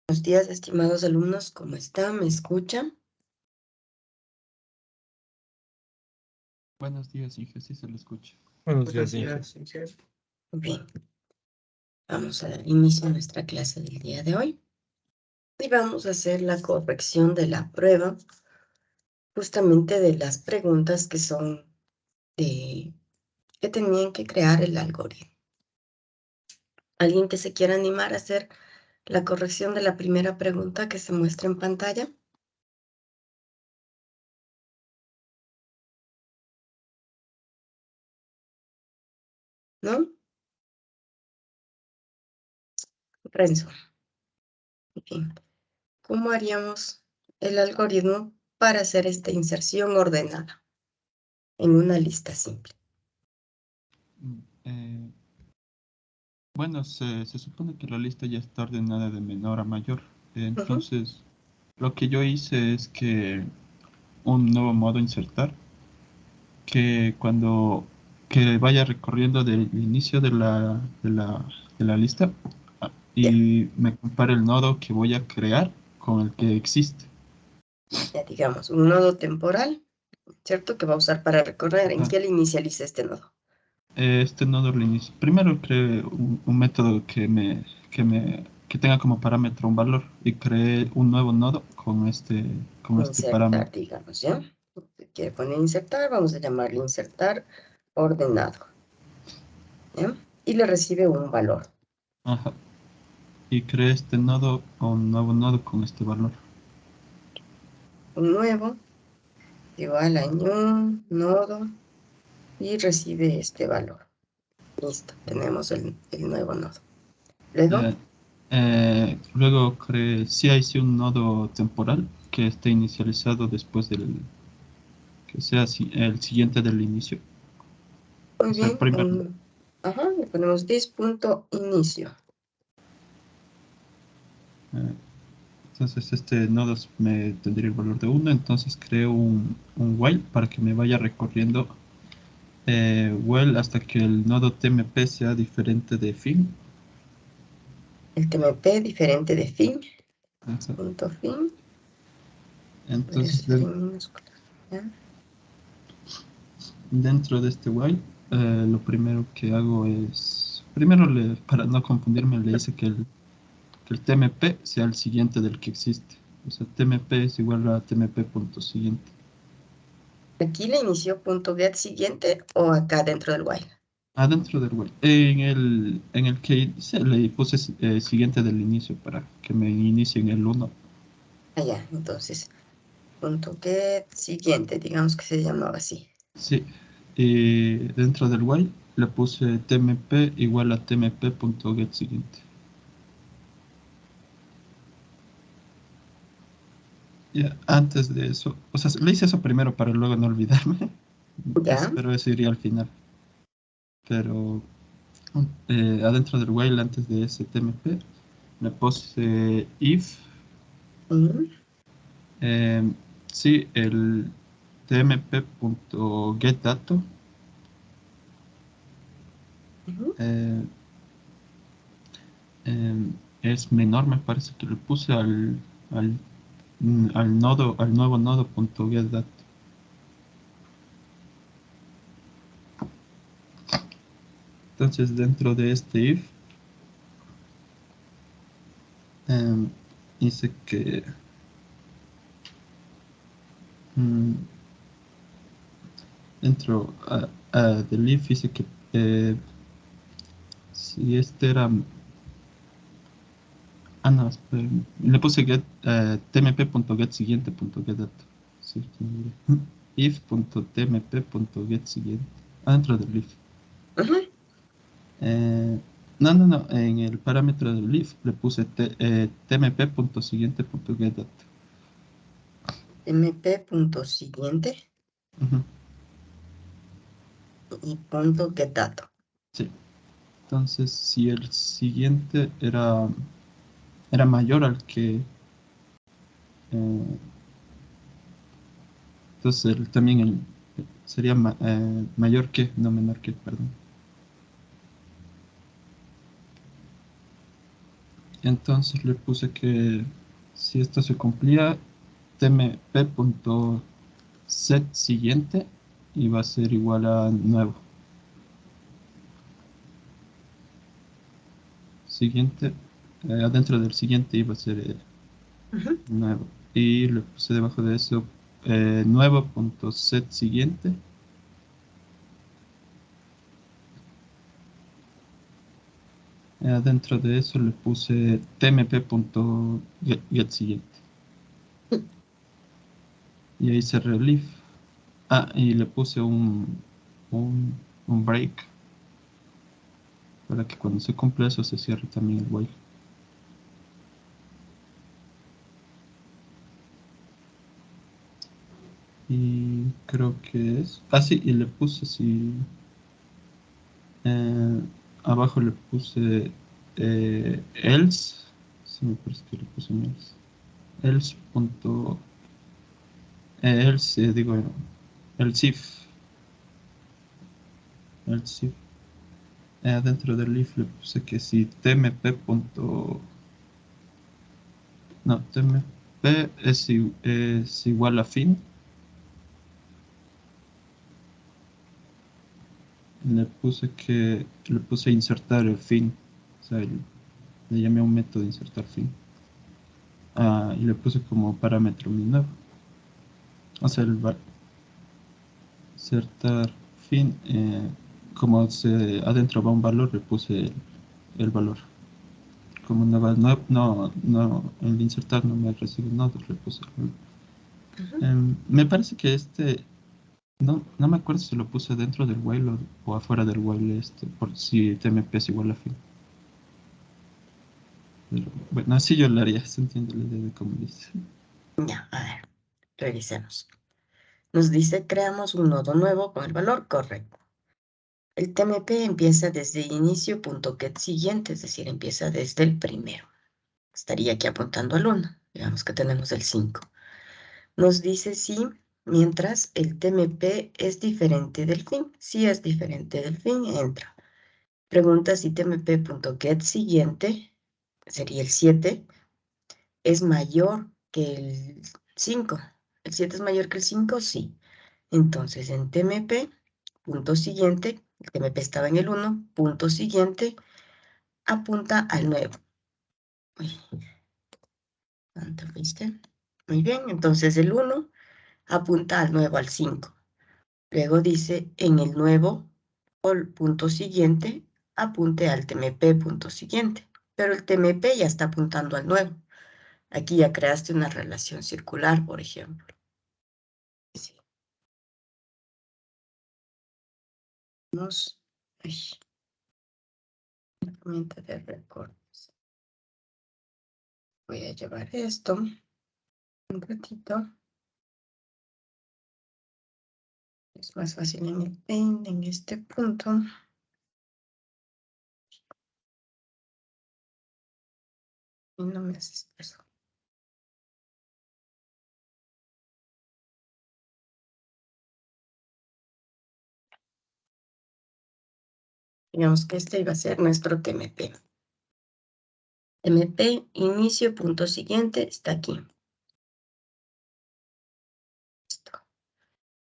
Buenos días, estimados alumnos, ¿cómo están? ¿Me escuchan? Buenos días, Inge, sí se lo escucha. Buenos días, Inge. Muy bien, vamos a dar inicio a nuestra clase del día de hoy y vamos a hacer la corrección de la prueba, justamente de las preguntas que son que tenían que crear el algoritmo. ¿Alguien que se quiera animar a hacer la corrección de la primera pregunta que se muestra en pantalla? ¿No? Renzo. Bien. ¿Cómo haríamos el algoritmo para hacer esta inserción ordenada en una lista simple? Bueno, se supone que la lista ya está ordenada de menor a mayor. Entonces, lo que yo hice es que un nuevo modo insertar, que que vaya recorriendo del inicio de la lista y me compare el nodo que voy a crear con el que existe. Ya digamos, un nodo temporal, ¿cierto? Que va a usar para recorrer. ¿En Ajá. qué le inicializa este nodo? Este nodo lo inicio. Primero creé un método que tenga como parámetro un valor y creé un nuevo nodo con este Insertar, parámetro. digamos, ¿ya? Si quiere poner insertar, vamos a llamarle insertar ordenado, ¿ya? Y le recibe un valor. Ajá. Y creé este nodo o un nuevo nodo con este valor. Un nuevo, igual a new, nodo, y recibe este valor. Listo, tenemos el nuevo nodo. Luego, Luego creé, sí hay sí un nodo temporal que esté inicializado después que sea el siguiente del inicio. muy O sea, bien, primero. le ponemos this.inicio. Entonces este nodo me tendría el valor de 1, entonces creo un while para que me vaya recorriendo while hasta que el nodo TMP sea diferente de fin. El TMP diferente de fin, Ajá. punto fin, puede Entonces ser en minúsculas, ¿ya? dentro de este while lo primero que hago es, para no confundirme, le dice que el TMP sea el siguiente del que existe. O sea, TMP es igual a TMP.siguiente. ¿Aquí le inició punto get siguiente o acá dentro del while? Adentro del while. En el que hice, le puse siguiente del inicio para que me inicie en el 1. Allá, entonces, punto get siguiente, digamos que se llamaba así. Sí. Y dentro del while le puse tmp igual a tmp.getSiguiente. Ya, antes de eso, o sea, le hice eso primero para luego no olvidarme, ¿Ya? pero eso iría al final. Pero adentro del while, antes de ese tmp, le puse if, Mm, eh, sí, el tmp.getDato ujú. eh, es menor, me parece que le puse al, al nuevo nodo.getDato. Entonces dentro de este if dice que mm, dentro del if dice que si este era no, espera, le puse get tmp.getSiguiente.getDato. Sí, if.tmp.getSiguiente adentro del if. Ujú. Eh, no, en el parámetro del if le puse tmp.siguiente.getDato. MP punto siguiente Ujú. y punto get dato. Sí. Entonces, si el siguiente era mayor al que entonces también sería mayor que, no menor que, perdón. Entonces le puse que si esto se cumplía, tmp.set siguiente iba a ser igual a nuevo. Siguiente, adentro del siguiente iba a ser nuevo. Y le puse debajo de eso nuevo.set siguiente. Adentro de eso le puse tmp.get siguiente. Y ahí cerré el if. Y le puse un break para que cuando se cumpla eso se cierre también el while. Y creo que es... sí, y le puse abajo le puse else. Sí, me parece que le puse un else. Else, digo, else if. Dentro del if le puse que si tmp. No, tmp es igual a fin. Le puse insertar el fin. O sea, le llamé a un método insertar fin. Y le puse como parámetro mi nuevo. O sea, insertar fin. Como adentro va un valor, le puse el valor. Como no, el insertar no me recibe nodos, le puse el valor. Me parece que no me acuerdo si lo puse dentro del while o afuera del while por si tmp es igual a fin. Pero, bueno, así yo lo haría, se entiende la idea de cómo dice. Ya, a ver, revisemos. Nos dice, creamos un nodo nuevo con el valor correcto. El TMP empieza desde inicio.get siguiente, es decir, empieza desde el primero. Estaría aquí apuntando al 1. Digamos que tenemos el 5. Nos dice si, mientras el TMP es diferente del fin. Si es diferente del fin, entra. Pregunta si tmp.get siguiente, sería el 7, es mayor que el 5. ¿El 7 es mayor que el 5? Sí. Entonces, en tmp, punto siguiente, el tmp estaba en el 1, punto siguiente, apunta al nuevo. Uy, ¿cuánto fuiste? Muy bien, entonces el 1 apunta al nuevo, al 5. Luego dice, en el nuevo, o el punto siguiente, apunte al tmp punto siguiente. Pero el tmp ya está apuntando al nuevo. Aquí ya creaste una relación circular, por ejemplo. Sí. Vamos. Herramienta de recortes. Voy a llevar esto un ratito. Es más fácil en el Paint, en este punto. Y no me haces caso. Digamos que este iba a ser nuestro TMP. TMP, inicio, punto siguiente, está aquí. Listo.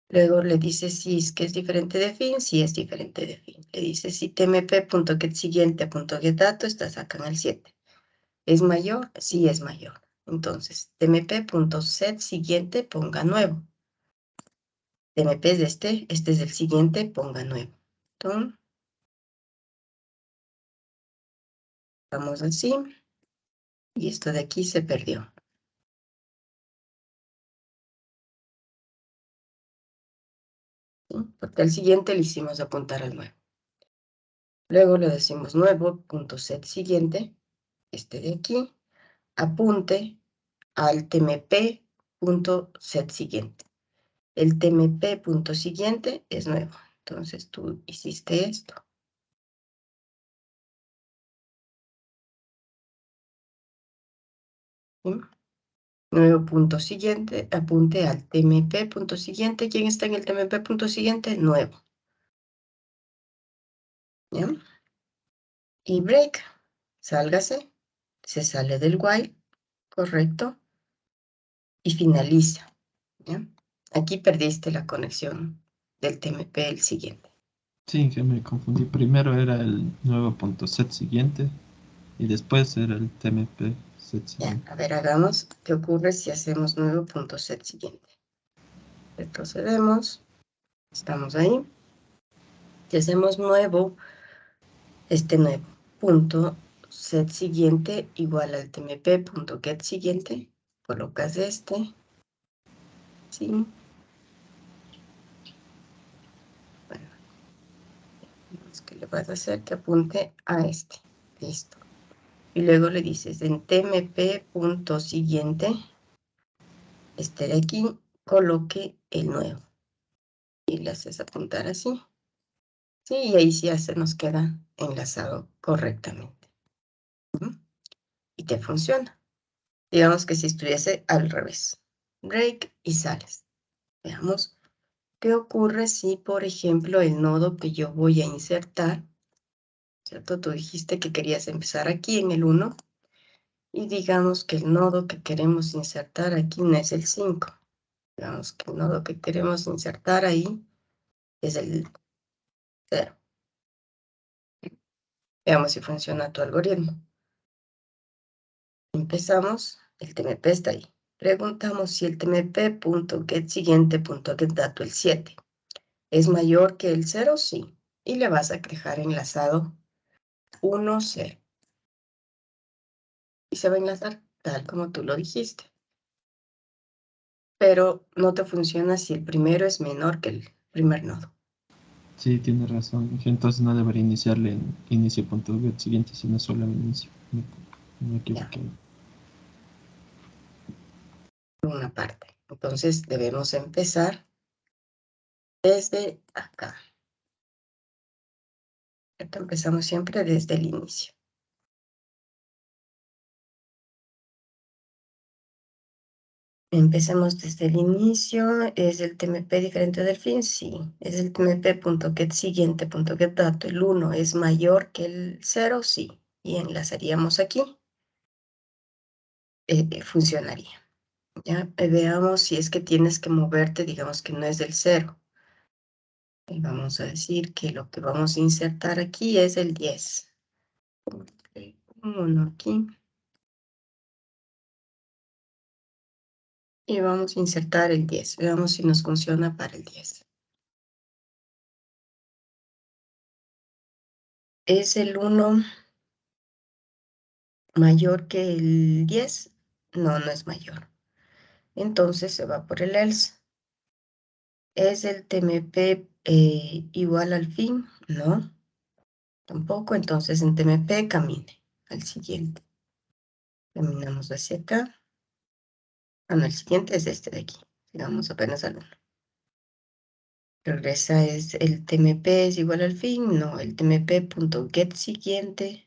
Luego le dice si es que es diferente de fin, si es diferente de fin. Le dice si tmp.getSiguiente.getDato estás acá en el 7. ¿Es mayor? Sí es mayor. Entonces, tmp.set siguiente ponga nuevo. TMP es este es el siguiente, ponga nuevo. Entonces, vamos así. Y esto de aquí se perdió. ¿Sí? Porque al siguiente le hicimos apuntar al nuevo. Luego le decimos nuevo.set siguiente, este de aquí, apunte al tmp.set siguiente. El tmp.siguiente es nuevo. Entonces tú hiciste esto. ¿Sí? Nuevo punto siguiente, apunte al tmp.siguiente. ¿Quién está en el tmp.siguiente? Nuevo. ¿Ya? Y break. Sálgase. se sale del while, correcto, y finaliza. ¿Ya? Aquí perdiste la conexión del TMP, el siguiente. Sí, que me confundí. Primero era el nuevo punto set siguiente y después era el TMP set Ya, siguiente. a ver, hagamos qué ocurre si hacemos nuevo punto set siguiente. Retrocedemos, estamos ahí. Si hacemos nuevo, este nuevo punto set siguiente igual al tmp.get siguiente, colocas este, ¿sí? Bueno, ¿qué le vas a hacer? Que apunte a este, listo. Y luego le dices en tmp.siguiente, este de aquí, coloque el nuevo. Y le haces apuntar así. Sí, y ahí sí ya se nos queda enlazado correctamente. Y te funciona. Digamos que si estuviese al revés. Break y sales. Veamos qué ocurre si, por ejemplo, el nodo que yo voy a insertar, ¿cierto? Tú dijiste que querías empezar aquí en el 1 y digamos que el nodo que queremos insertar aquí no es el 5. Digamos que el nodo que queremos insertar ahí es el 0. Veamos si funciona tu algoritmo. Empezamos, el TMP está ahí. Preguntamos si el tmp.getSiguiente.getDato, el 7, es mayor que el 0, sí. Y le vas a dejar enlazado 1, 0. Y se va a enlazar tal como tú lo dijiste. Pero no te funciona si el primero es menor que el primer nodo. Sí, tiene razón. Entonces no debería iniciarle en inicio.get siguiente, sino solo en inicio. Me Ya, equivoqué. por una parte. Entonces debemos empezar desde acá. ¿Cierto? Empezamos siempre desde el inicio. Empecemos desde el inicio. ¿Es el TMP diferente del fin? Sí. ¿Es el tmp.getSiguiente.getDato? El 1 es mayor que el 0? Sí. Y enlazaríamos aquí. Funcionaría. Ya veamos si es que tienes que moverte, digamos que no es del 0. Y vamos a decir que lo que vamos a insertar aquí es el 10. Uno aquí. Y vamos a insertar el 10. Veamos si nos funciona para el 10. ¿Es el 1 mayor que el 10? No, no es mayor. Entonces se va por el else. ¿Es el TMP igual al fin? No, tampoco. Entonces en TMP camine al siguiente. Caminamos hacia acá. Ah, no, el siguiente es este de aquí. Sigamos apenas al 1. Regresa, es el tmp es igual al fin. No, el tmp.get siguiente.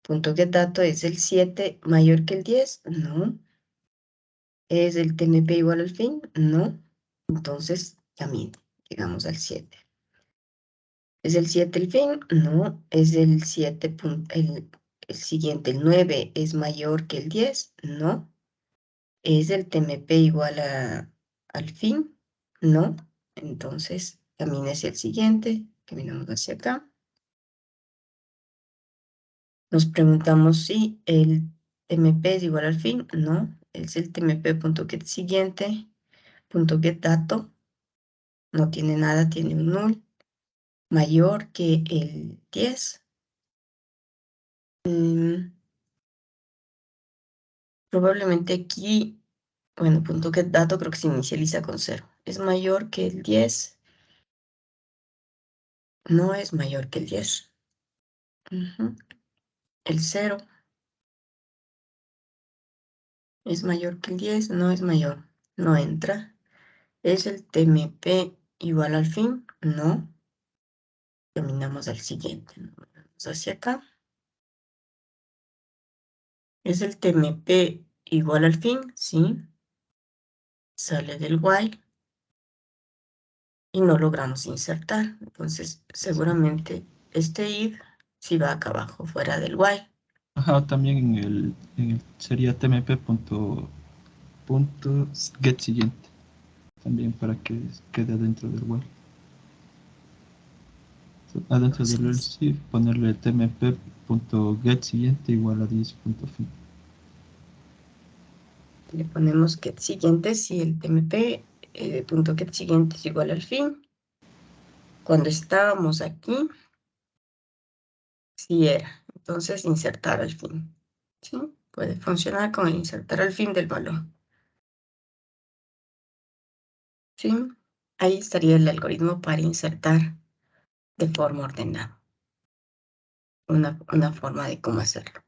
.get dato es el 7 mayor que el 10. No. ¿Es el tmp igual al fin? No. Entonces, también llegamos al 7. ¿Es el 7 el fin? No. ¿Es el 7 el siguiente, el 9, es mayor que el 10? No. ¿Es el tmp igual al fin? No. Entonces, camina hacia el siguiente. Caminamos hacia acá. Nos preguntamos si el tmp es igual al fin. No. Es el tmp.get siguiente. .get dato. No tiene nada, tiene un null. Mayor que el 10. Probablemente aquí, bueno, .get dato creo que se inicializa con 0. ¿Es mayor que el 10? No es mayor que el 10. El 0 es mayor que el 10, no es mayor. No entra. ¿Es el tmp igual al fin? No. Terminamos al siguiente. Vamos hacia acá. ¿Es el tmp igual al fin? Sí. Sale del while. Y no logramos insertar. Entonces, seguramente este if sí va acá abajo, fuera del while. Ajá, también sería get siguiente, también para que quede dentro del while. Adentro del Entonces, else ponerle tmp.get siguiente igual a 10.fin. le ponemos get siguiente si el tmp punto get siguiente es igual al fin. Cuando estábamos aquí, sí era. Entonces, insertar al fin. ¿Sí? Puede funcionar con el insertar al fin del valor. ¿Sí? Ahí estaría el algoritmo para insertar de forma ordenada. Una forma de cómo hacerlo.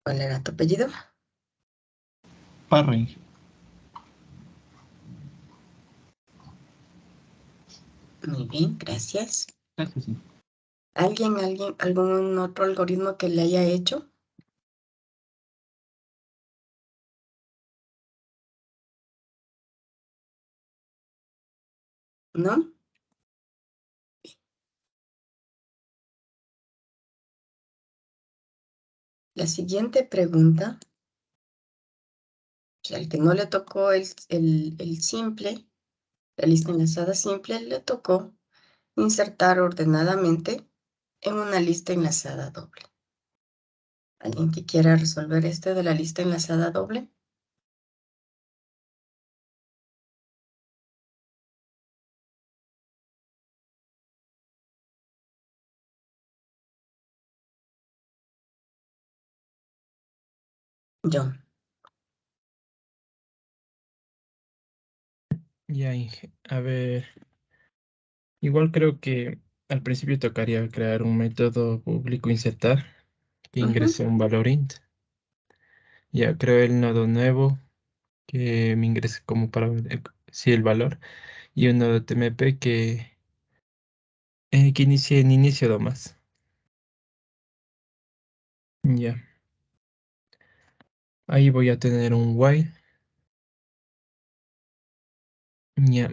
¿Cuál era tu apellido? Parring. Muy bien, gracias. Eso sí. Algún otro algoritmo que le haya hecho? ¿No? La siguiente pregunta, o sea, el que no le tocó el simple, la lista enlazada simple, le tocó insertar ordenadamente en una lista enlazada doble. ¿Alguien que quiera resolver este de la lista enlazada doble? Yo. Ya, a ver, igual creo que al principio tocaría crear un método público insertar que Ujú. ingrese un valor int. Ya creo el nodo nuevo que me ingrese como para ver sí, el valor y un nodo TMP que inicie en inicio nomás. Ya, ahí voy a tener un while. Ya,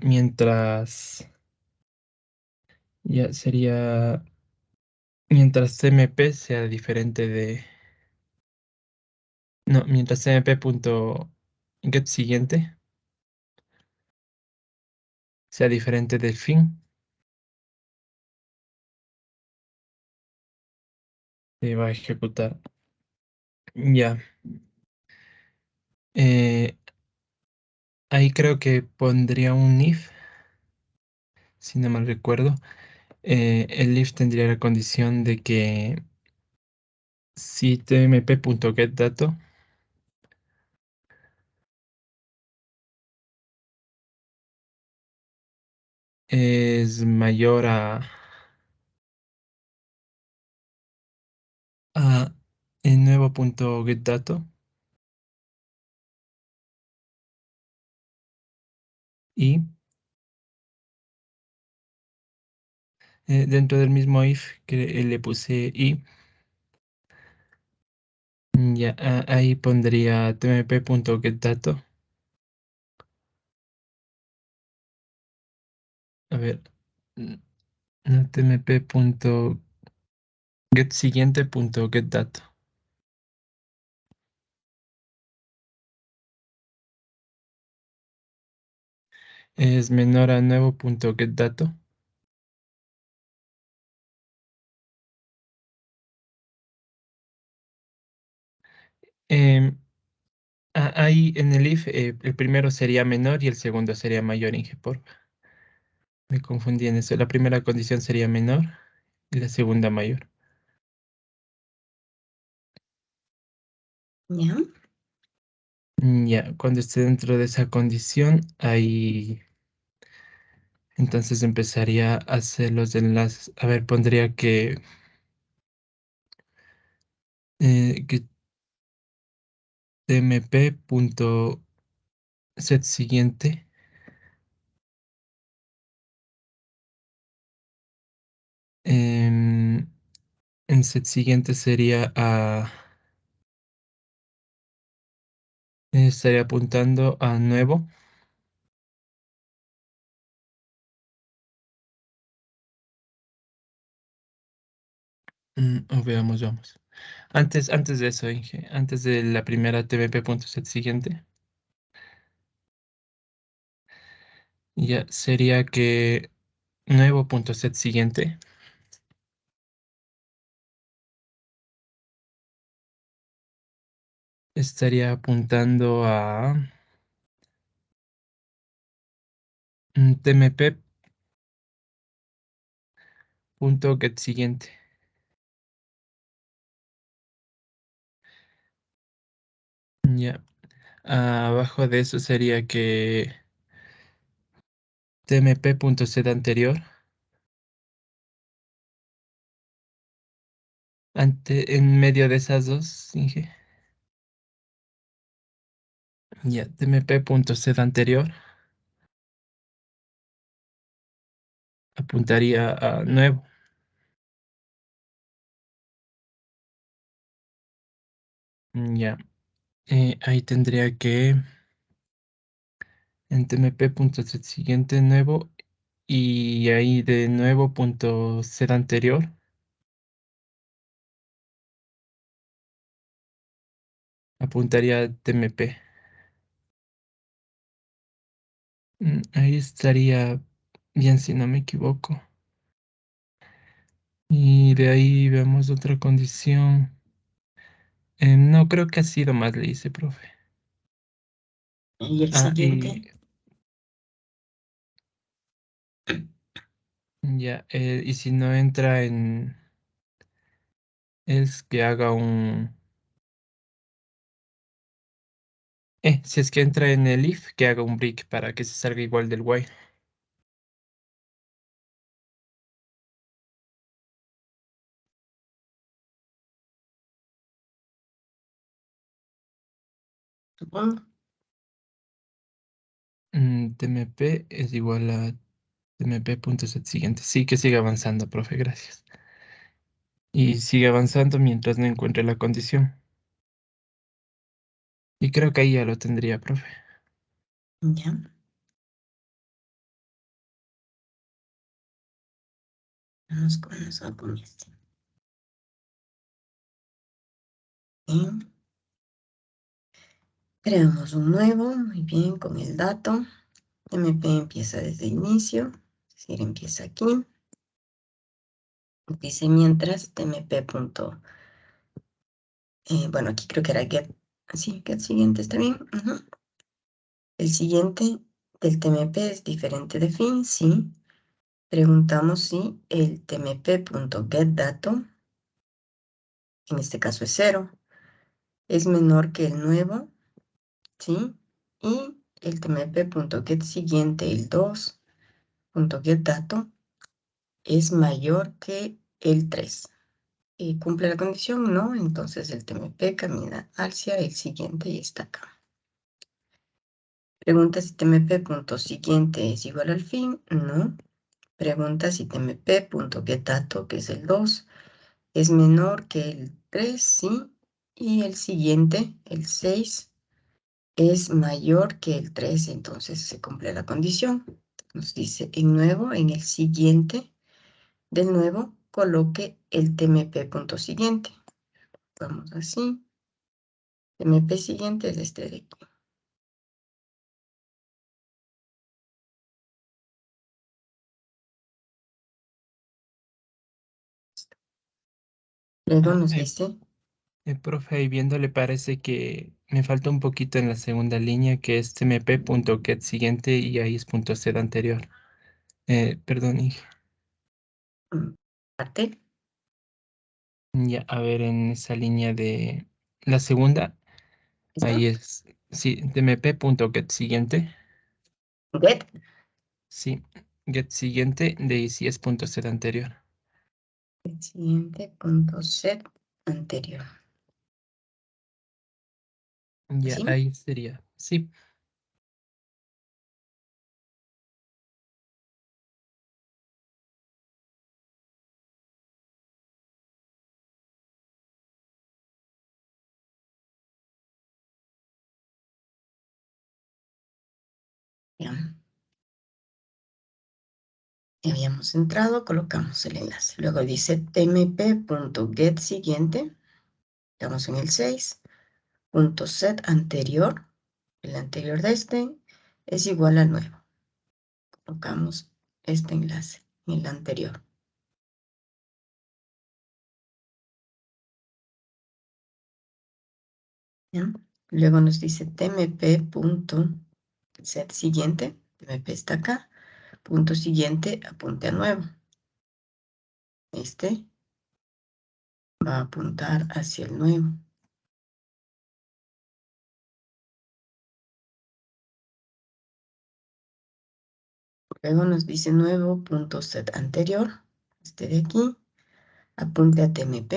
ya sería, mientras TMP sea diferente no, mientras TMP punto get siguiente sea diferente del fin, se va a ejecutar. Ya, eh, ahí creo que pondría un if, si no mal recuerdo. El if tendría la condición de que si tmp.getDato es mayor a el nuevo punto getDato y dentro del mismo if que le puse y ya ahí pondría tmp.getDato. A ver, mm, no, tmp.getSiguiente.getDato es menor a nuevo punto getDato. Em, Ahí en el if, el primero sería menor y el segundo sería mayor, Inge, por me confundí en eso. La primera condición sería menor y la segunda mayor. ¿Ya? Ya, cuando esté dentro de esa condición, ahí entonces empezaría a hacer los enlaces. A ver, pondría que tmp.setSiguiente em, en setSiguiente sería Estaría apuntando a nuevo. O veamos, veamos. Antes de eso, Inge, antes de la primera tmp.set siguiente, ya sería que nuevo.set siguiente estaría apuntando a tmp.get siguiente. Ya. Abajo de eso sería que tmp.set anterior. En medio de esas dos, Inge. Ya, tmp.set anterior apuntaría a nuevo. Ya. Ahí tendría que en tmp.set siguiente nuevo y ahí de nuevo punto set anterior apuntaría a tmp. Ahí estaría bien si no me equivoco. Y de ahí vemos otra condición. No, creo que ha sido más le hice, profe. Y el Ah, siguiente, y ya, y si no entra en, es que haga un, si es que entra en el if, que haga un break para que se salga igual del while. supongo. Tmp es igual a tmp.set siguiente. Sí, que siga avanzando, profe, gracias. Y sigue avanzando mientras no encuentre la condición. Y creo que ahí ya lo tendría, profe. Ya. Vamos con eso, con este. Bien. Creamos un nuevo, muy bien, con el dato. TMP empieza desde el inicio, es decir, empieza aquí. Dice mientras tmp. Bueno, aquí creo que era get. Sí, get siguiente está bien. Ujú. El siguiente del TMP es diferente de fin, sí. Preguntamos si el tmp.getDato, en este caso es 0, es menor que el nuevo, ¿sí? Y el tmp.getSiguiente, el 2.getDato, es mayor que el 3. ¿Cumple la condición? No, entonces el tmp camina hacia el siguiente y está acá. Pregunta si tmp.siguiente es igual al fin. No. Pregunta si tmp.getDato, que es el 2, es menor que el 3, sí. Y el siguiente, el 6, es mayor que el 3, entonces se cumple la condición. Nos dice en nuevo, en el siguiente, de nuevo, coloque el tmp.siguiente. Vamos así. TMP siguiente es este de aquí. Luego Ah, nos dice, profe, ahí viendo le parece que me falta un poquito en la segunda línea, que es tmp.get siguiente y ahí es punto set anterior. Perdón, Inge. parte, Ya, a ver, en esa línea de la segunda, ¿está? ahí es, sí, tmp.get siguiente, Get, sí, get siguiente, de ahí sí es punto set anterior. el siguiente punto set anterior. Ya, ¿Sí? ahí sería, sí. Ya. Ya habíamos entrado, colocamos el enlace. Luego dice tmp.get siguiente. Estamos en el 6. Punto set anterior. El anterior de este es igual al nuevo. Colocamos este enlace en el anterior. ¿Ya? Luego nos dice tmp.set siguiente. Tmp está acá. Punto siguiente, apunte a nuevo. Este va a apuntar hacia el nuevo. Luego nos dice nuevo punto set anterior. Este de aquí. Apunte a tmp.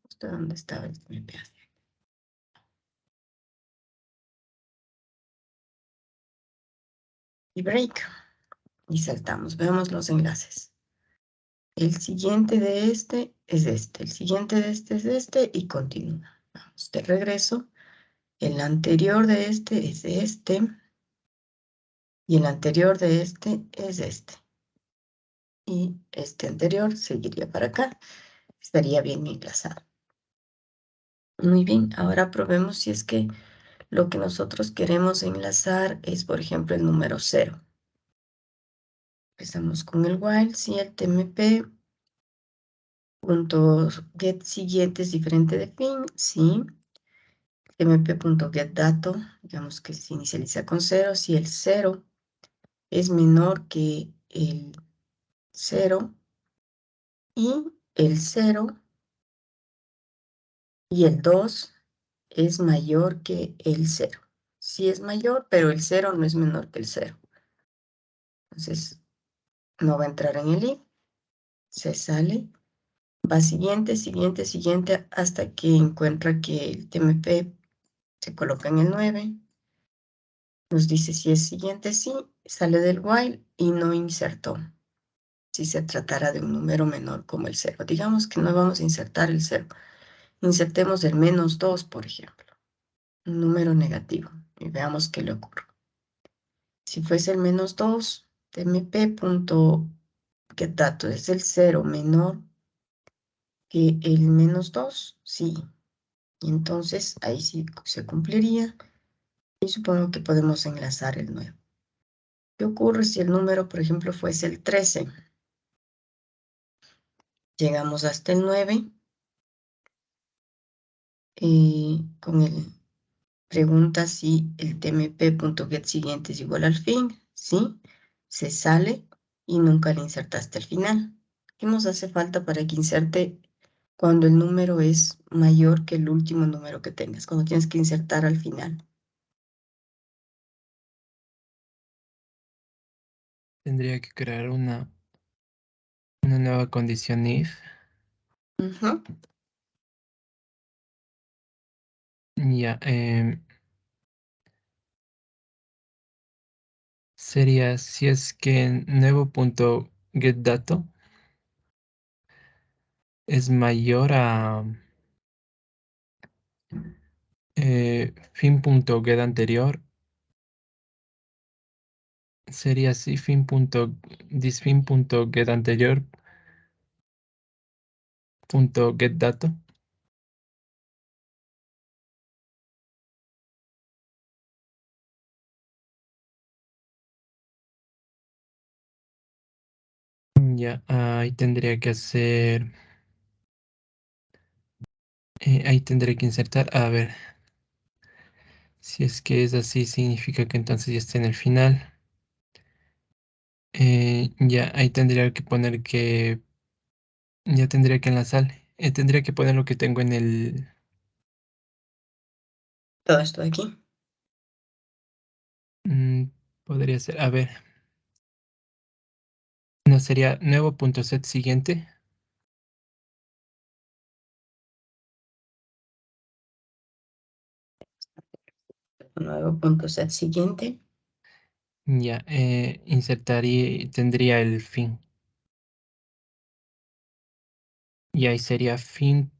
Justo donde estaba el tmp. Y break. Y saltamos. Veamos los enlaces. El siguiente de este es este. El siguiente de este es este. Y continúa. Vamos de regreso. El anterior de este es este. Y el anterior de este es este. Y este anterior seguiría para acá. Estaría bien enlazado. Muy bien. Ahora probemos si es que lo que nosotros queremos enlazar es, por ejemplo, el número 0. Empezamos con el while. Si el tmp punto get siguiente es diferente de fin, sí. tmp.getDato, digamos que se inicializa con 0. Si el 0 es menor que el 0 y el 0 y el 2 es mayor que el 0. Sí es mayor, pero el 0 no es menor que el 0. Entonces, no va a entrar en el if. Se sale. Va siguiente, siguiente, siguiente, hasta que encuentra que el tmp se coloca en el 9. Nos dice si es siguiente, sí, sale del while y no insertó. Si se tratara de un número menor como el 0. Digamos que no vamos a insertar el 0. Insertemos el -2, por ejemplo. Un número negativo. Y veamos qué le ocurre. Si fuese el -2, tmp.getDato es el 0 menor que el -2, sí. Y entonces ahí sí se cumpliría. Y supongo que podemos enlazar el nuevo. ¿Qué ocurre si el número, por ejemplo, fuese el 13? Llegamos hasta el 9 con el pregunta si el tmp.get siguiente es igual al fin. Sí, se sale y nunca le insertaste al final. ¿Qué nos hace falta para que inserte cuando el número es mayor que el último número que tengas? Cuando tienes que insertar al final. Tendría que crear una nueva condición if. Ujú. Ya, sería si es que nuevo punto get dato es mayor a fin punto get anterior, sería así fin punto disfin punto get anterior punto get dato. Ya, ahí tendría que hacer, ahí tendré que insertar, a ver, si es que es así, significa que entonces ya está en el final. Ya, ahí tendría que poner que, ya tendría que enlazar, tendría que poner lo que tengo en el, Todo esto de aquí. mm, podría ser, a ver, no sería nuevo punto set siguiente. Nuevo punto set siguiente. Ya, insertaría, tendría el fin. Y ahí sería fin,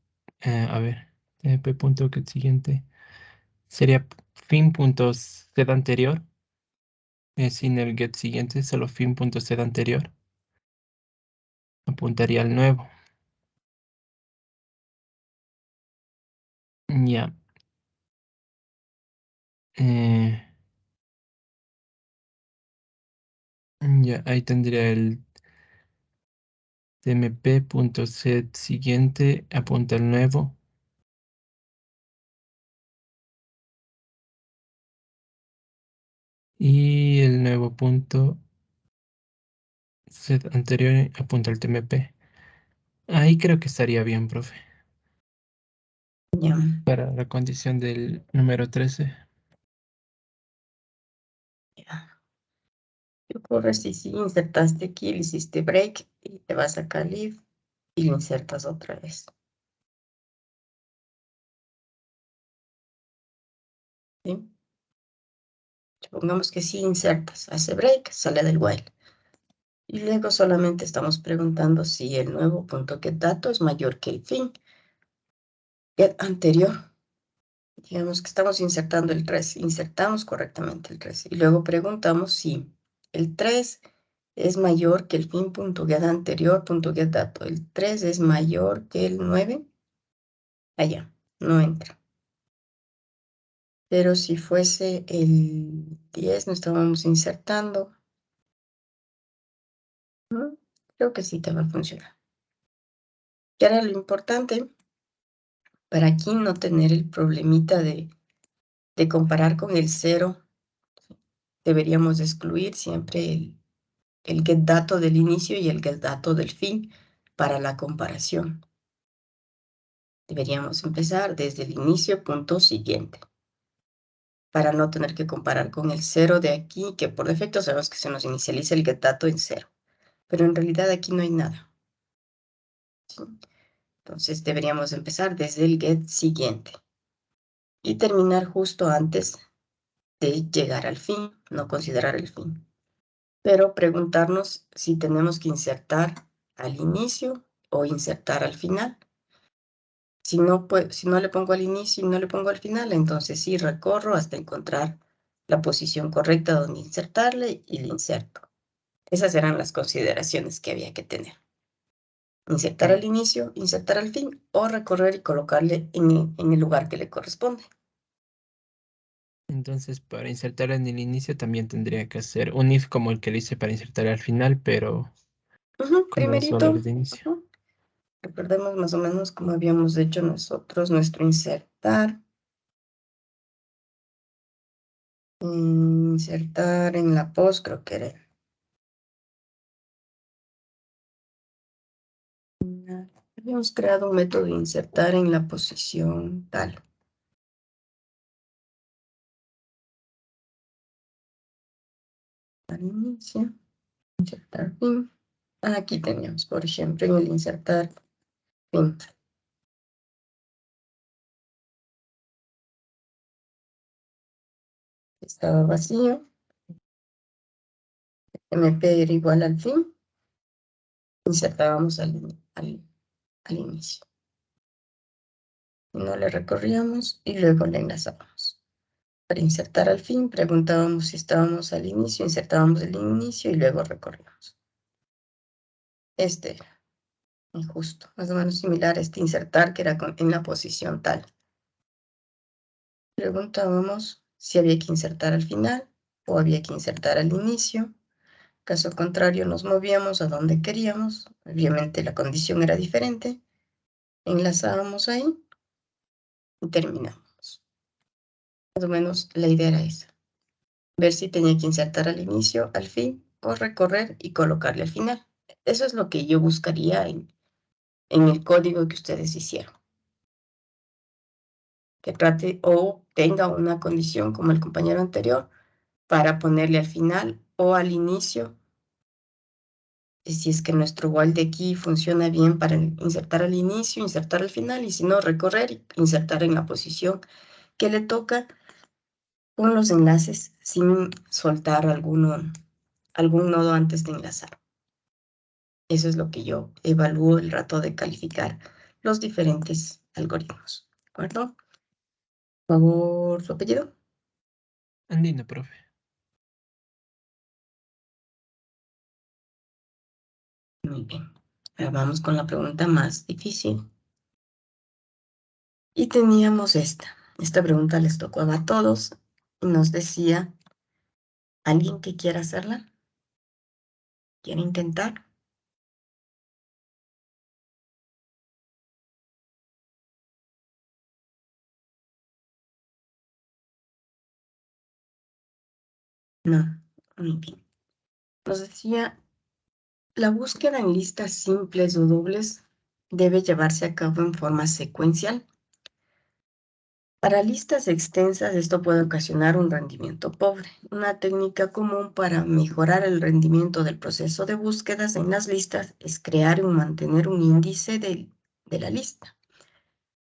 a ver, tmp punto get siguiente Sería fin.set anterior, sin el get siguiente, solo fin.set anterior. Apuntaría al nuevo. Ya. Eh, ya, ahí tendría el tmp.set siguiente, apunta al nuevo. Y el nuevo punto set anterior apunta al tmp. Ahí creo que estaría bien, profe. Ya. Para la condición del número 13. Ya. ¿Qué ocurre si insertaste aquí, le hiciste break y te vas acá al if y lo insertas otra vez? ¿Sí? Supongamos que sí insertas, hace break, sale del while. Y luego solamente estamos preguntando si el nuevo punto getDato es mayor que el fin get anterior. Digamos que estamos insertando el 3, insertamos correctamente el 3. Y luego preguntamos si el 3 es mayor que el fin.get anterior, .getDato. El 3 es mayor que el 9. Allá, no entra. Pero si fuese el 10, no estábamos insertando. ¿No? Creo que sí te va a funcionar. Y ahora lo importante, para aquí no tener el problemita de comparar con el 0, deberíamos excluir siempre el getDato del inicio y el getDato del fin para la comparación. Deberíamos empezar desde el inicio, punto siguiente, para no tener que comparar con el 0 de aquí, que por defecto sabemos que se nos inicializa el getDato en 0. Pero en realidad aquí no hay nada. ¿Sí? Entonces deberíamos empezar desde el get siguiente y terminar justo antes de llegar al fin, no considerar el fin. Pero preguntarnos si tenemos que insertar al inicio o insertar al final. Si no, si no le pongo al inicio y no le pongo al final, entonces sí recorro hasta encontrar la posición correcta donde insertarle y le inserto. Esas eran las consideraciones que había que tener. Insertar al inicio, insertar al fin o recorrer y colocarle en el lugar que le corresponde. Entonces, para insertar en el inicio también tendría que hacer un if como el que le hice para insertar al final, pero con los Primerito, valores de inicio. recordemos más o menos cómo habíamos hecho nosotros nuestro insertar. Insertar en la post, creo que era. Habíamos creado un método de insertar en la posición tal. Al inicio, insertar fin. Aquí teníamos, por ejemplo, en el insertar fin. Estaba vacío. MP era igual al fin. Insertábamos al inicio. No le recorríamos y luego le enlazábamos. Para insertar al fin, preguntábamos si estábamos al inicio, insertábamos el inicio y luego recorríamos. Este era injusto, más o menos similar a este insertar que era en la posición tal. Preguntábamos si había que insertar al final o había que insertar al inicio. Caso contrario, nos movíamos a donde queríamos. Obviamente la condición era diferente. Enlazábamos ahí y terminamos. Más o menos la idea era esa. Ver si tenía que insertar al inicio, al fin, o recorrer y colocarle al final. Eso es lo que yo buscaría en el código que ustedes hicieron. Que trate o tenga una condición como el compañero anterior para ponerle al final o al inicio. Si es que nuestro while de aquí funciona bien para insertar al inicio, insertar al final, y si no, recorrer y insertar en la posición que le toca con los enlaces sin soltar algún nodo antes de enlazar. Eso es lo que yo evalúo el rato de calificar los diferentes algoritmos. ¿De acuerdo? Por favor, su apellido. Andino, profe. Muy bien. Ahora vamos con la pregunta más difícil. Y teníamos esta. Esta pregunta les tocó a todos y nos decía, ¿alguien que quiera hacerla? ¿Quiere intentar? No. Muy bien. Nos decía, la búsqueda en listas simples o dobles debe llevarse a cabo en forma secuencial. Para listas extensas, esto puede ocasionar un rendimiento pobre. Una técnica común para mejorar el rendimiento del proceso de búsquedas en las listas es crear y mantener un índice de la lista.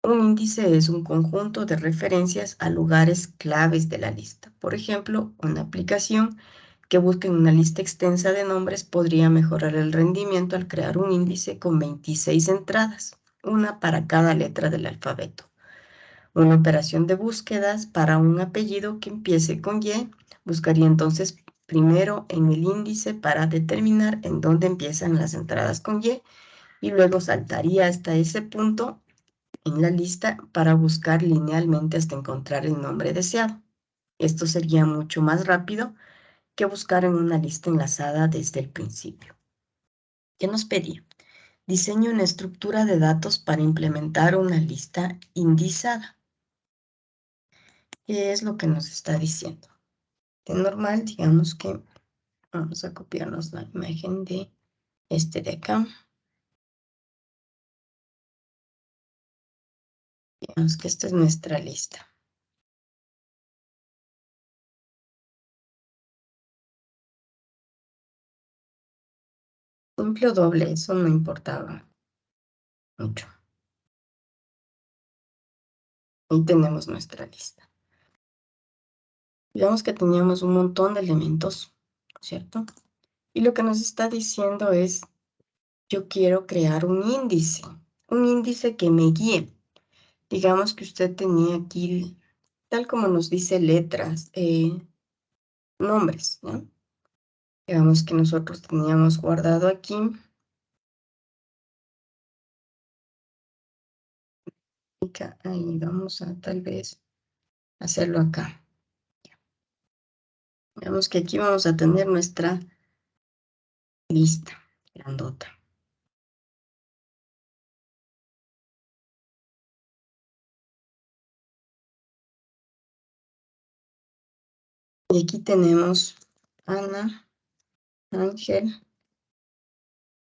Un índice es un conjunto de referencias a lugares claves de la lista. Por ejemplo, una aplicación que busque en una lista extensa de nombres podría mejorar el rendimiento al crear un índice con 26 entradas, una para cada letra del alfabeto. Una operación de búsquedas para un apellido que empiece con Y, buscaría entonces primero en el índice para determinar en dónde empiezan las entradas con y luego saltaría hasta ese punto en la lista para buscar linealmente hasta encontrar el nombre deseado. Esto sería mucho más rápido que buscar en una lista enlazada desde el principio. ¿Qué nos pedía? Diseñe una estructura de datos para implementar una lista indizada. ¿Qué es lo que nos está diciendo? De normal, digamos que vamos a copiarnos la imagen de este de acá. Digamos que esta es nuestra lista. Simple o doble, eso no importaba mucho. Ahí tenemos nuestra lista. Digamos que teníamos un montón de elementos, ¿cierto? Y lo que nos está diciendo es, yo quiero crear un índice que me guíe. Digamos que usted tenía aquí, tal como nos dice letras, nombres, ¿no? Digamos que nosotros teníamos guardado aquí. Ahí vamos a tal vez hacerlo acá. Digamos que aquí vamos a tener nuestra lista grandota. Y aquí tenemos Ana, Ángel,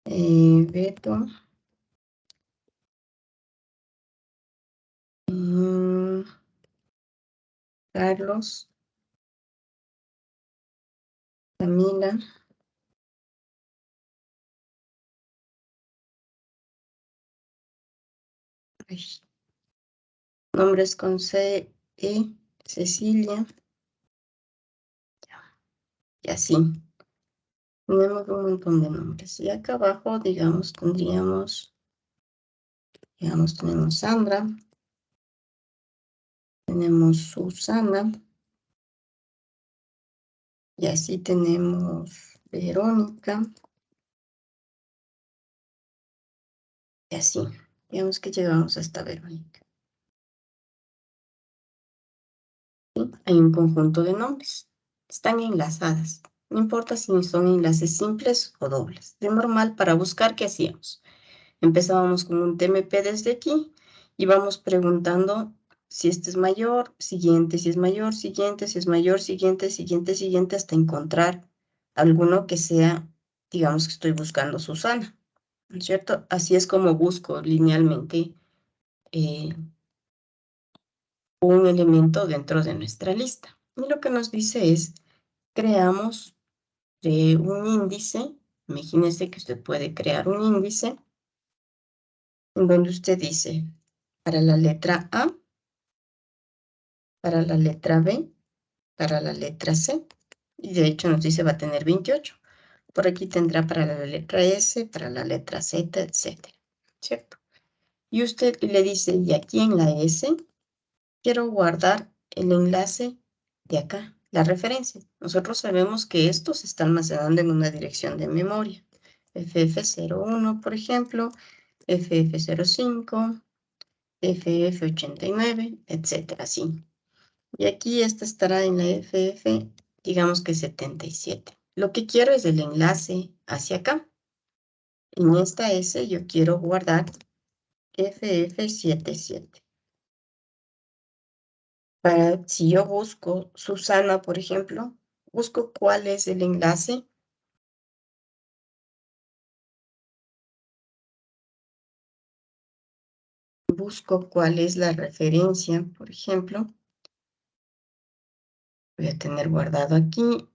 Beto, Carlos, Camila, nombres con C, E, Cecilia, y así. Tenemos un montón de nombres. Y acá abajo, digamos, tenemos Sandra, tenemos Susana, y así tenemos Verónica, y así. Digamos que llegamos hasta Verónica. ¿Sí? Hay un conjunto de nombres. Están enlazadas. No importa si son enlaces simples o dobles. De normal, para buscar, ¿qué hacíamos? Empezábamos con un TMP desde aquí y vamos preguntando si este es mayor, siguiente, si es mayor, siguiente, si es mayor, siguiente, siguiente, siguiente, hasta encontrar alguno que sea, digamos que estoy buscando Susana, ¿no es cierto? Así es como busco linealmente un elemento dentro de nuestra lista. Y lo que nos dice es, creamos un índice. Imagínese que usted puede crear un índice en donde usted dice, para la letra A, para la letra B, para la letra C, y de hecho nos dice va a tener 28. Por aquí tendrá para la letra S, para la letra Z, etcétera, ¿cierto? Y usted le dice, y aquí en la S, quiero guardar el enlace de acá, la referencia. Nosotros sabemos que esto se está almacenando en una dirección de memoria. FF01, por ejemplo, FF05, FF89, etcétera, así. Y aquí esta estará en la FF, digamos que 77. Lo que quiero es el enlace hacia acá. En esta S yo quiero guardar FF77. Si yo busco Susana, por ejemplo, busco cuál es el enlace. Busco cuál es la referencia, por ejemplo. Voy a tener guardado aquí,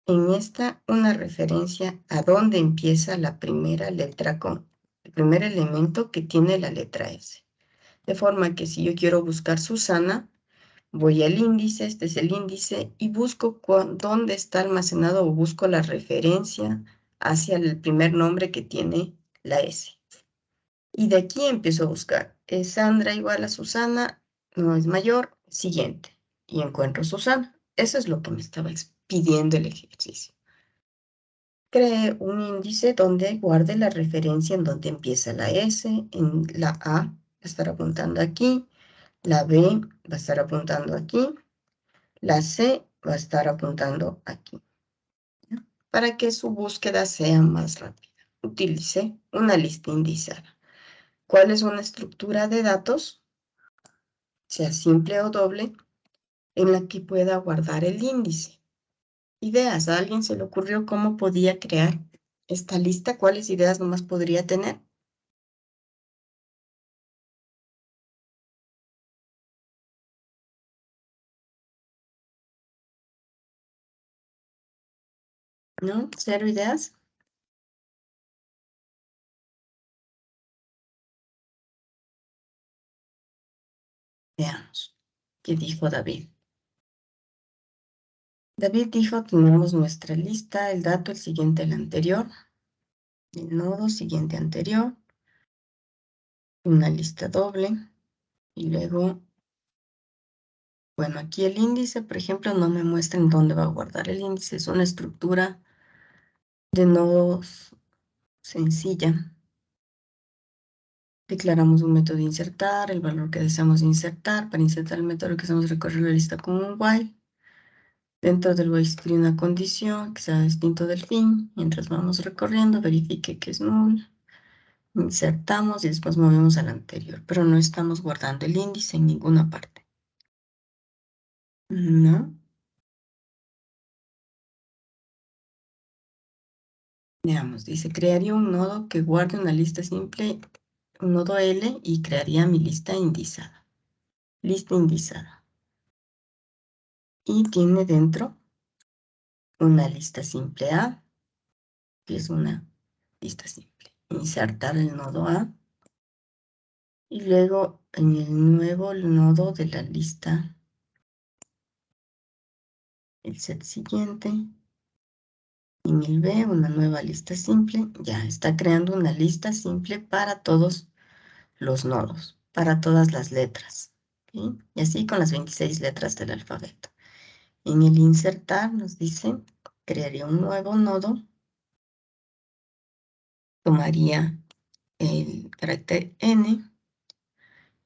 en esta, una referencia a dónde empieza la primera letra con el primer elemento que tiene la letra S. De forma que si yo quiero buscar Susana, voy al índice, este es el índice, y busco dónde está almacenado o busco la referencia hacia el primer nombre que tiene la S. Y de aquí empiezo a buscar. ¿Es Sandra igual a Susana? No es mayor. Siguiente. Y encuentro Susana. Eso es lo que me estaba pidiendo el ejercicio. Cree un índice donde guarde la referencia en donde empieza la S, en la A, va a estar apuntando aquí, la B va a estar apuntando aquí, la C va a estar apuntando aquí. ¿Ya? Para que su búsqueda sea más rápida, utilice una lista indizada. ¿Cuál es una estructura de datos, sea simple o doble, en la que pueda guardar el índice? Ideas, ¿a alguien se le ocurrió cómo podía crear esta lista? ¿Cuáles ideas nomás podría tener? ¿No? ¿Cero ideas? Veamos. ¿Qué dijo David? David dijo, tenemos nuestra lista, el dato, el siguiente al anterior, el nodo siguiente anterior, una lista doble, y luego, bueno, aquí el índice, por ejemplo, no me muestra en dónde va a guardar el índice, es una estructura de nodos sencilla. Declaramos un método de insertar, el valor que deseamos insertar. Para insertar el método que hacemos recorrer la lista con un while. Dentro del while escribe una condición que sea distinto del fin. Mientras vamos recorriendo, verifique que es null. Insertamos y después movemos al anterior, pero no estamos guardando el índice en ninguna parte. ¿No? Veamos, dice, crearía un nodo que guarde una lista simple, un nodo L, y crearía mi lista indizada. Lista indizada. Y tiene dentro una lista simple A, que es una lista simple. Insertar el nodo A. Y luego en el nuevo nodo de la lista, el set siguiente. En el B, una nueva lista simple. Ya está creando una lista simple para todos los nodos, para todas las letras. ¿Sí? Y así con las 26 letras del alfabeto. En el insertar nos dice, crearía un nuevo nodo, tomaría el carácter N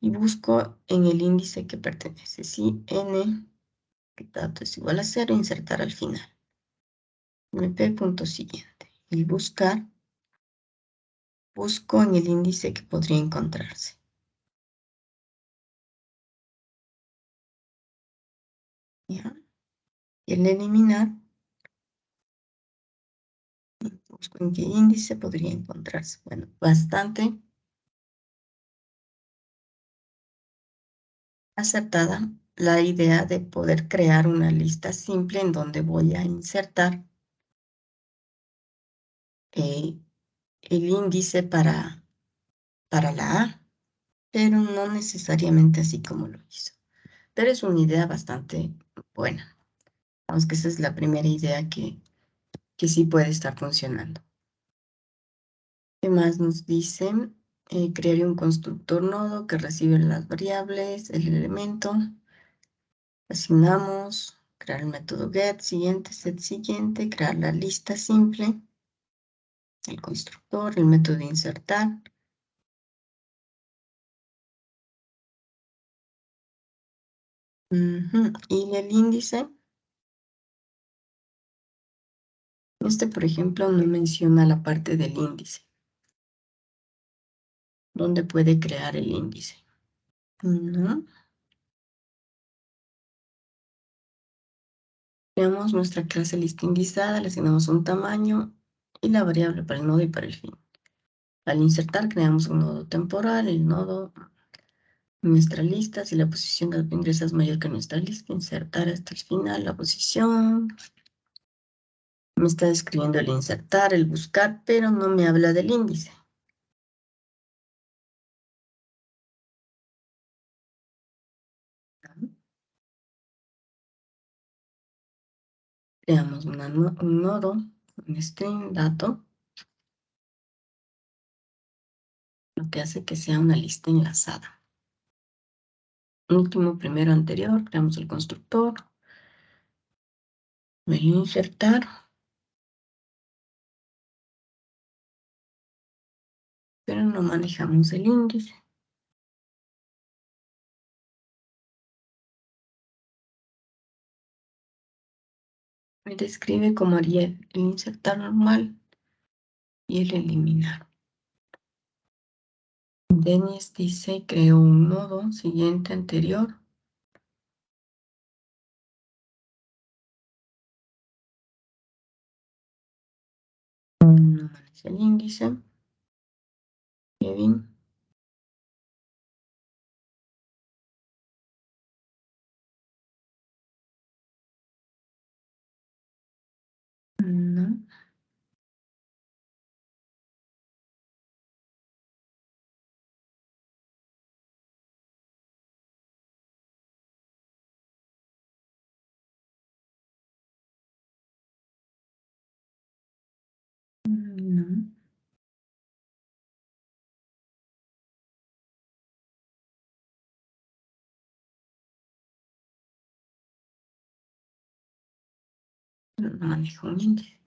y busco en el índice que pertenece. Si N, el dato es igual a 0, insertar al final. MP punto siguiente. Y buscar, busco en el índice que podría encontrarse. ¿Ya? Y el eliminar, busco en qué índice podría encontrarse. Bueno, bastante acertada la idea de poder crear una lista simple en donde voy a insertar el índice para la A, pero no necesariamente así como lo hizo. Pero es una idea bastante buena. Vamos que esa es la primera idea que sí puede estar funcionando. ¿Qué más nos dicen? Crearía un constructor nodo que recibe las variables, el elemento. Asignamos, crear el método get, siguiente, set siguiente, crear la lista simple, el constructor, el método de insertar. Y el índice. Este, por ejemplo, no menciona la parte del índice. ¿Dónde puede crear el índice? No. Creamos nuestra clase lista indizada, le asignamos un tamaño y la variable para el nodo y para el fin. Al insertar, creamos un nodo temporal, el nodo, nuestra lista, si la posición de ingresos es mayor que nuestra lista, insertar hasta el final la posición. Me está describiendo el insertar, el buscar, pero no me habla del índice. Creamos un nodo, un string, dato, lo que hace que sea una lista enlazada. Último, primero, anterior, creamos el constructor, voy a insertar, pero no manejamos el índice. Me describe cómo haría el insertar normal y el eliminar. Dennis dice, creo un nodo, siguiente, anterior. No maneja el índice. Kevin. No. No. No manejo un índice.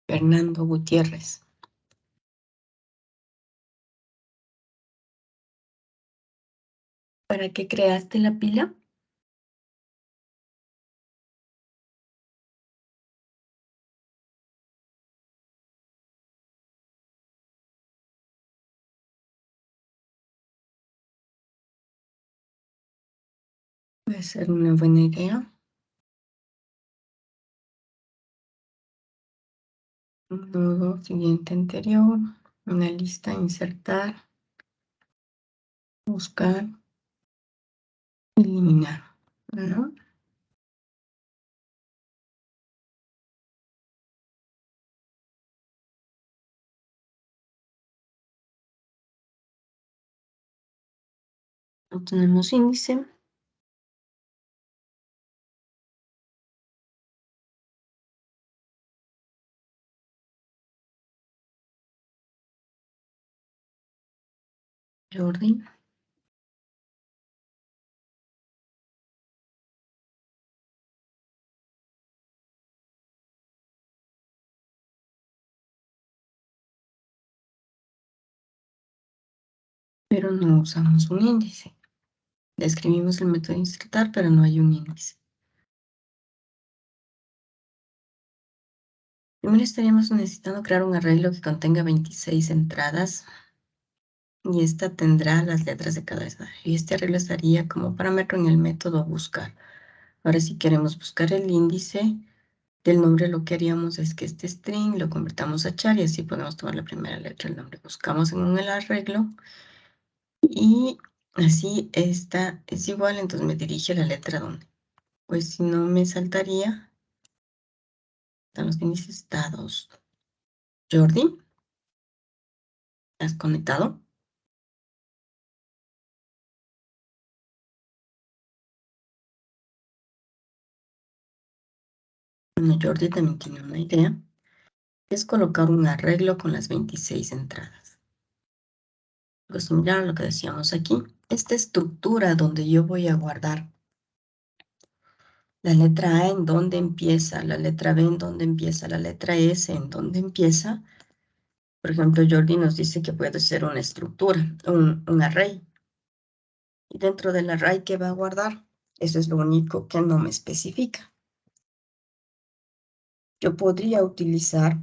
Fernando Gutiérrez. ¿Para qué creaste la pila? Puede ser una buena idea. Un nodo siguiente anterior, una lista, insertar, buscar, eliminar, ¿no? No tenemos índice. Jordi. Pero no usamos un índice. Describimos el método de insertar, pero no hay un índice. Primero estaríamos necesitando crear un arreglo que contenga 26 entradas. Y esta tendrá las letras de cada una. Y este arreglo estaría como parámetro en el método buscar. Ahora si queremos buscar el índice, Del nombre lo que haríamos es que este string lo convertamos a char y así podemos tomar la primera letra del nombre. Buscamos en el arreglo y así esta es igual, entonces me dirige a la letra donde. Pues si no me saltaría, están los índices estados. Jordi, ¿has conectado? Bueno, Jordi también tiene una idea. Es colocar un arreglo con las 26 entradas. Algo similar a lo que decíamos aquí. Esta estructura donde yo voy a guardar la letra A en dónde empieza, la letra B en dónde empieza, la letra S en dónde empieza. Por ejemplo, Jordi nos dice que puede ser una estructura, un array. Y dentro del array, ¿qué va a guardar? Eso es lo único que no me especifica. Yo podría utilizar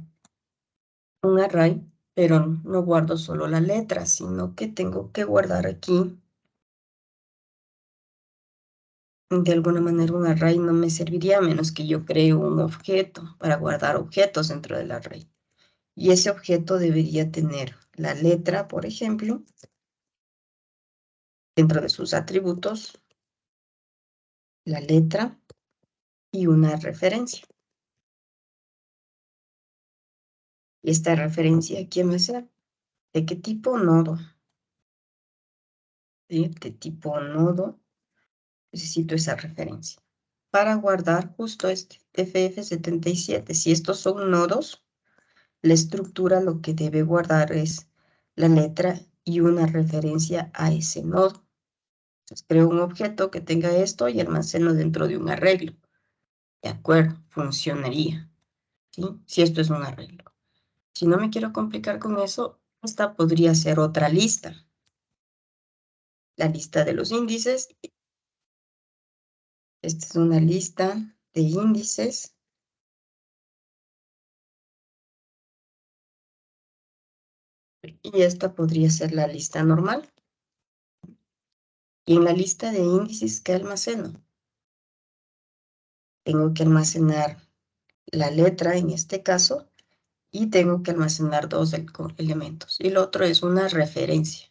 un array, pero no guardo solo la letra, sino que tengo que guardar aquí. De alguna manera un array no me serviría a menos que yo cree un objeto para guardar objetos dentro del array. Y ese objeto debería tener la letra, por ejemplo, dentro de sus atributos, la letra y una referencia. Y esta referencia, ¿quién va a ser? ¿De qué tipo? Nodo. ¿Sí? De tipo nodo, necesito esa referencia para guardar justo este FF77. Si estos son nodos, la estructura lo que debe guardar es la letra y una referencia a ese nodo. Entonces creo un objeto que tenga esto y almaceno dentro de un arreglo. De acuerdo, funcionaría. ¿Sí? Si esto es un arreglo. Si no me quiero complicar con eso, esta podría ser otra lista. La lista de los índices. Esta es una lista de índices. Y esta podría ser la lista normal. Y en la lista de índices, ¿qué almaceno? Tengo que almacenar la letra en este caso y tengo que almacenar dos elementos. Y lo otro es una referencia.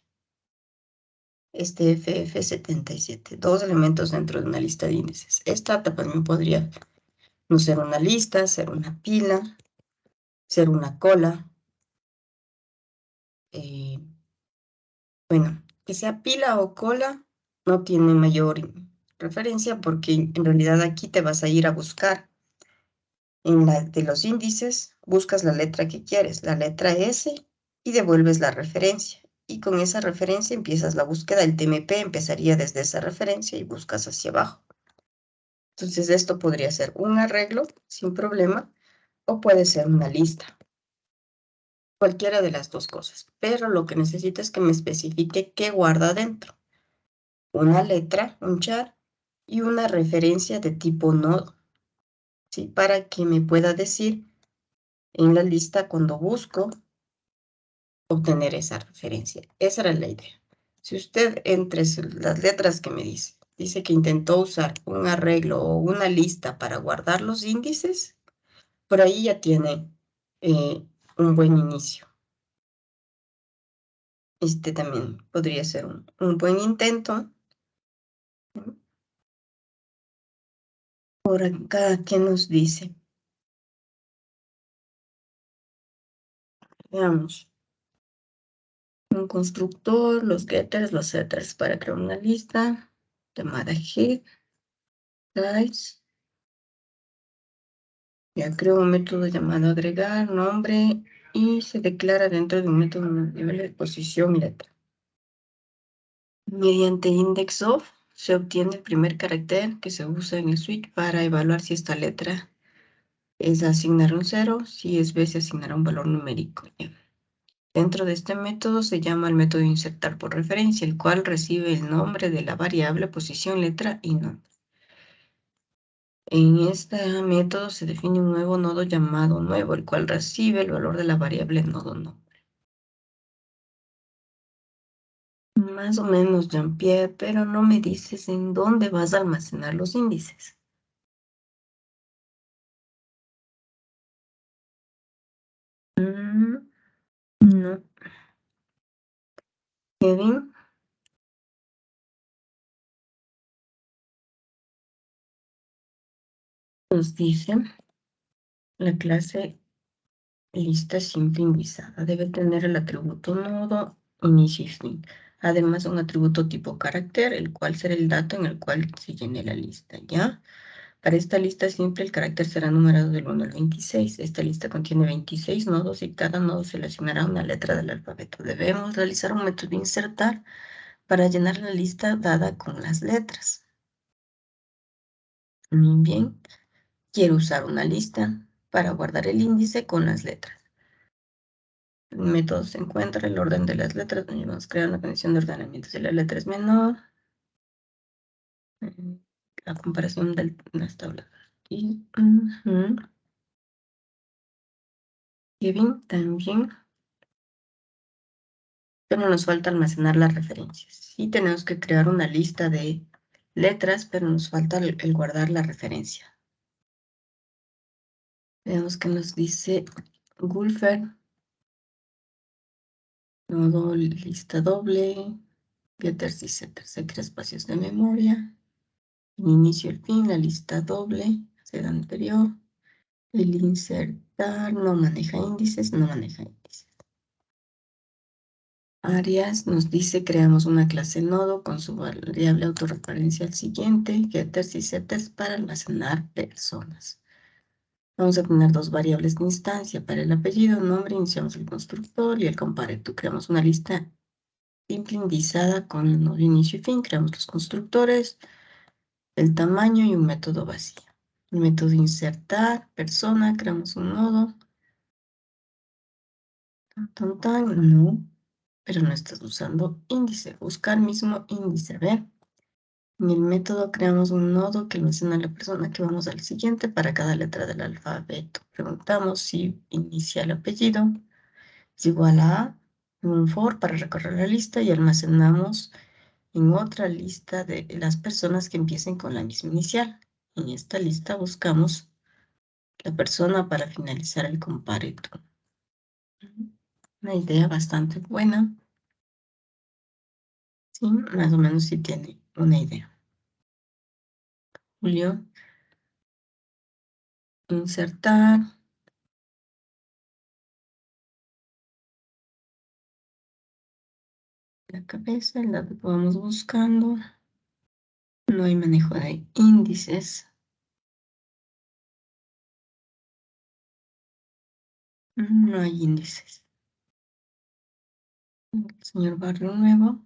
Este FF77, dos elementos dentro de una lista de índices. Esta también podría no ser una lista, ser una pila, ser una cola. Bueno, que sea pila o cola no tiene mayor referencia porque en realidad aquí te vas a ir a buscar en la de los índices, buscas la letra que quieres, la letra S, y devuelves la referencia. Y con esa referencia empiezas la búsqueda. El TMP empezaría desde esa referencia y buscas hacia abajo. Entonces esto podría ser un arreglo sin problema o puede ser una lista. Cualquiera de las dos cosas. Pero lo que necesito es que me especifique qué guarda dentro. Una letra, un char, y una referencia de tipo nodo. ¿Sí? Para que me pueda decir en la lista cuando busco obtener esa referencia. Esa era la idea. Si usted entre las letras que me dice que intentó usar un arreglo o una lista para guardar los índices, por ahí ya tiene un buen inicio. Este también podría ser un buen intento. Por acá, ¿qué nos dice? Veamos. Un constructor, los getters, los setters para crear una lista llamada head, guys. Ya creo un método llamado agregar, nombre, y se declara dentro de un método nivel de posición letra. Mediante index of se obtiene el primer carácter que se usa en el switch para evaluar si esta letra es asignar un 0, si es B se asignará un valor numérico. Dentro de este método se llama el método insertar por referencia, el cual recibe el nombre de la variable posición letra y nombre. En este método se define un nuevo nodo llamado nuevo, el cual recibe el valor de la variable nodo nombre. Más o menos, Jean-Pierre, pero no me dices en dónde vas a almacenar los índices. No. Kevin. Nos dice la clase lista simple indizada debe tener el atributo nodo, inicio y fin. Además, un atributo tipo carácter, el cual será el dato en el cual se llene la lista, ¿ya? Para esta lista simple, el carácter será numerado del 1 al 26. Esta lista contiene 26 nodos y cada nodo se le asignará una letra del alfabeto. Debemos realizar un método de insertar para llenar la lista dada con las letras. Muy bien. Quiero usar una lista para guardar el índice con las letras. El método se encuentra el orden de las letras, donde vamos a crear una condición de ordenamiento. Si la letra es menor, la comparación de las tablas. Y, Kevin también. Pero nos falta almacenar las referencias. Sí tenemos que crear una lista de letras, pero nos falta el guardar la referencia. Veamos que nos dice Gulfer. Nodo lista doble. Getters y setters. Se crea espacios de memoria. El inicio y el fin, la lista doble. Será anterior. El insertar no maneja índices, no maneja índices. Arias nos dice creamos una clase nodo con su variable autorreferencia al siguiente, getters y setters para almacenar personas. Vamos a tener dos variables de instancia. Para el apellido, nombre, iniciamos el constructor y el comparator. Creamos una lista simple indizada con el nodo inicio y fin. Creamos los constructores, el tamaño y un método vacío. El método insertar, persona, creamos un nodo. No, pero no estás usando índice. Buscar mismo índice, ¿ver? En el método creamos un nodo que almacena la persona que vamos al siguiente para cada letra del alfabeto. Preguntamos si inicia el apellido es igual a un for para recorrer la lista y almacenamos en otra lista de las personas que empiecen con la misma inicial. En esta lista buscamos la persona para finalizar el comparator. Una idea bastante buena. Sí, más o menos sí tiene una idea. Julio. Insertar. La cabeza, el dato que vamos buscando. No hay manejo de índices. No hay índices. Señor Barrio Nuevo.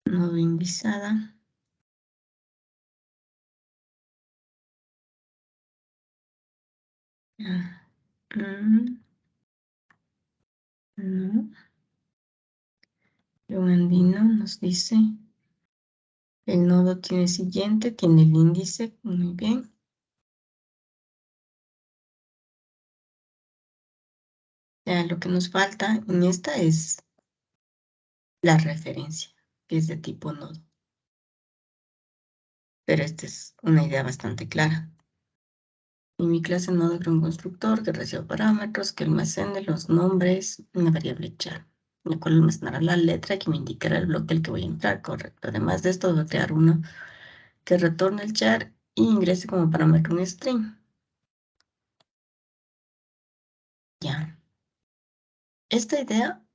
Nodo indizada. No. León Andino nos dice, el nodo tiene siguiente, tiene el índice, muy bien. Ya, lo que nos falta en esta es la referencia, que es de tipo nodo. Pero esta es una idea bastante clara. En mi clase nodo creo un constructor que recibe parámetros, que almacene los nombres, una variable char, la cual almacenará la letra que me indicará el bloque al que voy a entrar, correcto. Además de esto, voy a crear uno que retorne el char y ingrese como parámetro un string. Ya. Esta idea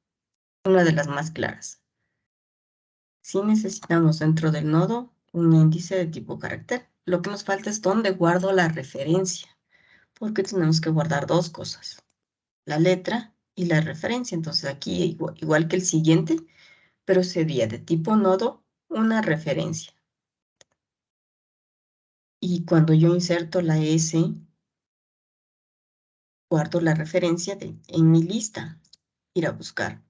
es una de las más claras. Si necesitamos dentro del nodo un índice de tipo carácter, lo que nos falta es dónde guardo la referencia, porque tenemos que guardar dos cosas, la letra y la referencia. Entonces aquí, igual que el siguiente, pero sería de tipo nodo una referencia. Y cuando yo inserto la S, guardo la referencia en mi lista, ir a buscar.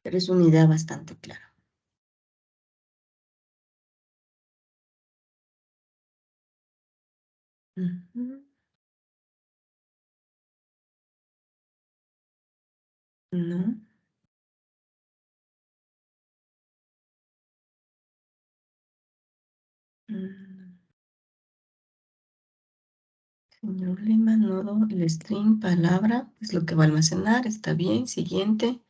Pero es una idea bastante clara. No. Señor Lima, nodo, el string, palabra, es lo que va a almacenar, está bien. Siguiente.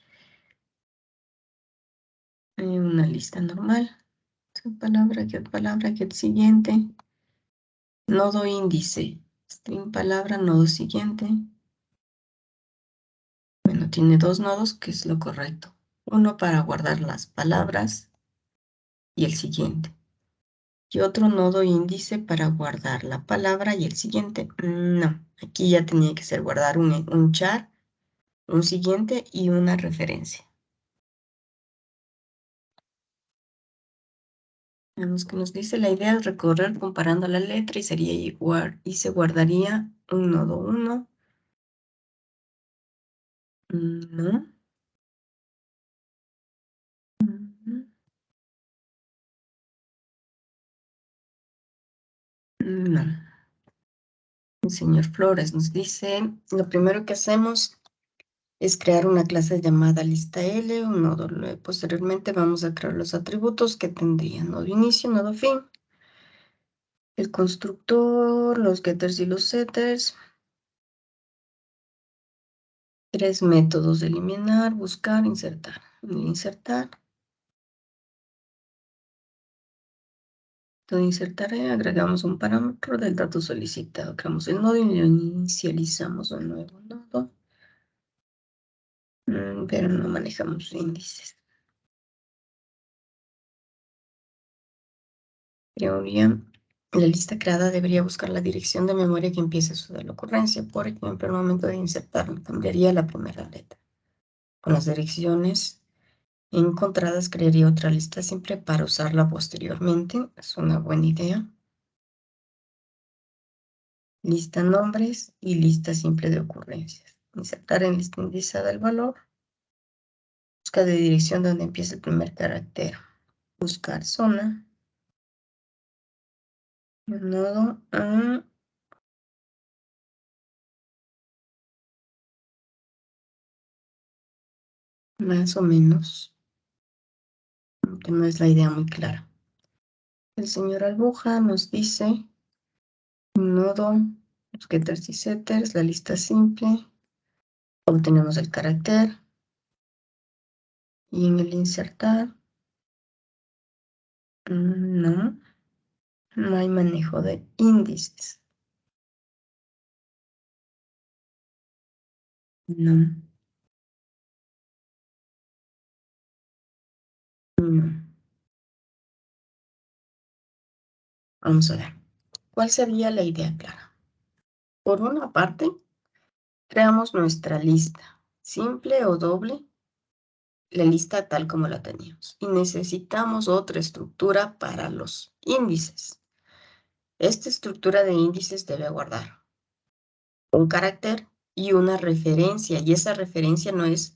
Una lista normal. Palabra, get siguiente. Nodo índice. String palabra, nodo siguiente. Bueno, tiene dos nodos, que es lo correcto. Uno para guardar las palabras y el siguiente. Y otro nodo índice para guardar la palabra y el siguiente. No, aquí ya tenía que ser guardar un char, un siguiente y una referencia. Veamos que nos dice, la idea es recorrer comparando la letra y sería igual, y se guardaría un nodo 1. No. No. El señor Flores nos dice, lo primero que hacemos es crear una clase llamada lista L, un nodo. Posteriormente vamos a crear los atributos que tendrían nodo inicio, nodo fin. El constructor, los getters y los setters. 3 métodos de eliminar, buscar, insertar. Insertar. Entonces insertaré, agregamos un parámetro del dato solicitado. Creamos el nodo y lo inicializamos un nuevo nodo. Pero no manejamos índices. Teoría. La lista creada debería buscar la dirección de memoria que empiece su de la ocurrencia. Por ejemplo, al momento de insertarlo, cambiaría la primera letra. Con las direcciones encontradas, crearía otra lista simple para usarla posteriormente. Es una buena idea. Lista nombres y lista simple de ocurrencias. Insertar en lista indexada el valor. Busca de dirección donde empieza el primer carácter. Buscar zona. Nodo. Más o menos. Aunque no es la idea muy clara. El señor Albuja nos dice nodo, los getters y setters, la lista simple. Obtenemos el carácter. Y en el insertar, no hay manejo de índices. No. Vamos a ver. ¿Cuál sería la idea clara? Por una parte, creamos nuestra lista, simple o doble, la lista tal como la teníamos. Y necesitamos otra estructura para los índices. Esta estructura de índices debe guardar un carácter y una referencia. Y esa referencia no es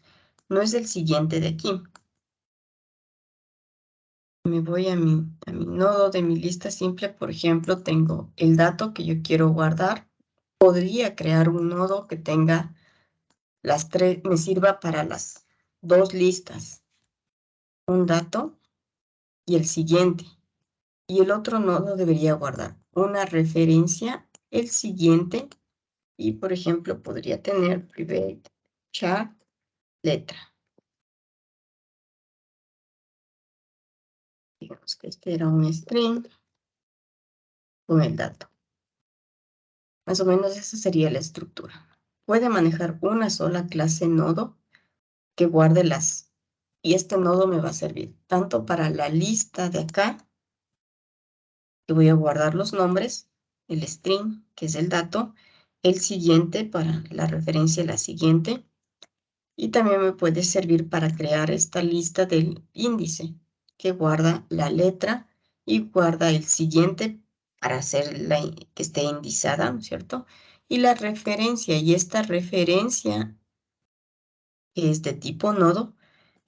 el siguiente de aquí. Me voy a mi nodo de mi lista simple. Por ejemplo, tengo el dato que yo quiero guardar. Podría crear un nodo que tenga las tres, me sirva para las dos listas. Un dato y el siguiente. Y el otro nodo debería guardar una referencia, el siguiente. Y, por ejemplo, podría tener private char letra. Digamos que este era un string con el dato. Más o menos esa sería la estructura. Puede manejar una sola clase nodo que guarde las. Y este nodo me va a servir tanto para la lista de acá, que voy a guardar los nombres, el string, que es el dato, el siguiente para la referencia, la siguiente, y también me puede servir para crear esta lista del índice, que guarda la letra y guarda el siguiente para hacer que esté indizada, ¿no es cierto? Y la referencia, y esta referencia, que es de tipo nodo,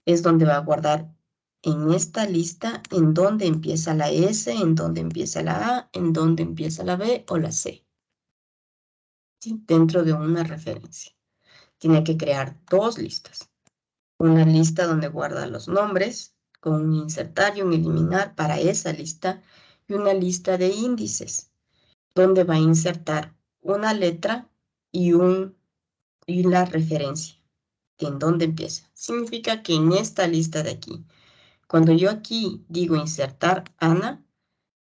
es donde va a guardar en esta lista en donde empieza la S, en donde empieza la A, en donde empieza la B o la C. ¿Sí? Dentro de una referencia. Tiene que crear dos listas. Una lista donde guarda los nombres, con un insertar y un eliminar para esa lista, y una lista de índices, donde va a insertar una letra y la referencia. ¿En dónde empieza? Significa que en esta lista de aquí, cuando yo aquí digo insertar Ana,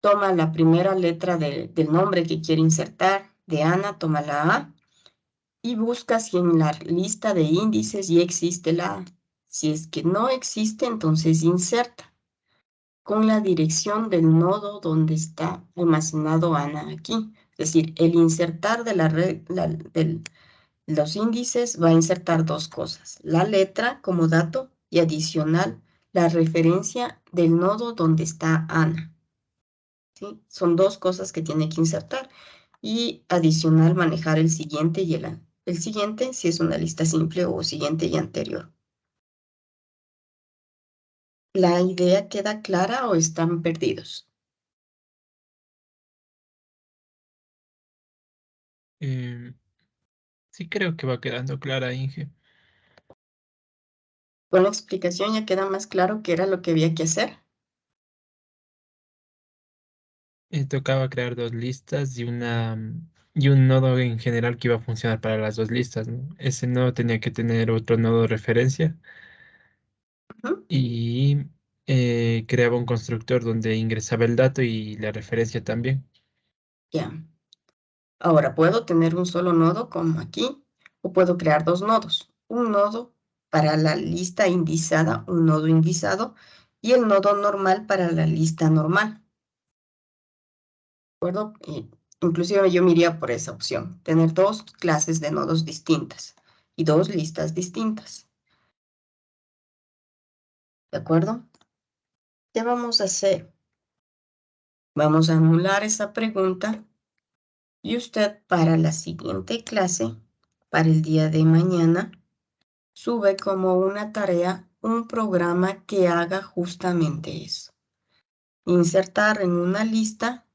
toma la primera letra del nombre que quiere insertar, de Ana, toma la A, y busca si en la lista de índices ya existe la A. Si es que no existe, entonces inserta con la dirección del nodo donde está almacenado Ana aquí. Es decir, el insertar de los índices va a insertar dos cosas: la letra como dato y adicional la referencia del nodo donde está Ana. ¿Sí? Son dos cosas que tiene que insertar. Y adicional manejar el siguiente y el siguiente si es una lista simple o siguiente y anterior. ¿La idea queda clara o están perdidos? Sí creo que va quedando clara, Inge. Con la explicación ya queda más claro qué era lo que había que hacer. Tocaba crear dos listas y un nodo en general que iba a funcionar para las dos listas, ¿no? Ese nodo tenía que tener otro nodo de referencia Ujú. y creaba un constructor donde ingresaba el dato y la referencia también. Ya. Ahora, puedo tener un solo nodo como aquí, o puedo crear dos nodos. Un nodo para la lista indizada, un nodo indizado, y el nodo normal para la lista normal. ¿De acuerdo? Inclusive yo me iría por esa opción, tener dos clases de nodos distintas y dos listas distintas. ¿De acuerdo? ¿Qué vamos a hacer? Vamos a anular esa pregunta y usted para la siguiente clase, para el día de mañana, sube como una tarea un programa que haga justamente eso. Insertar en una lista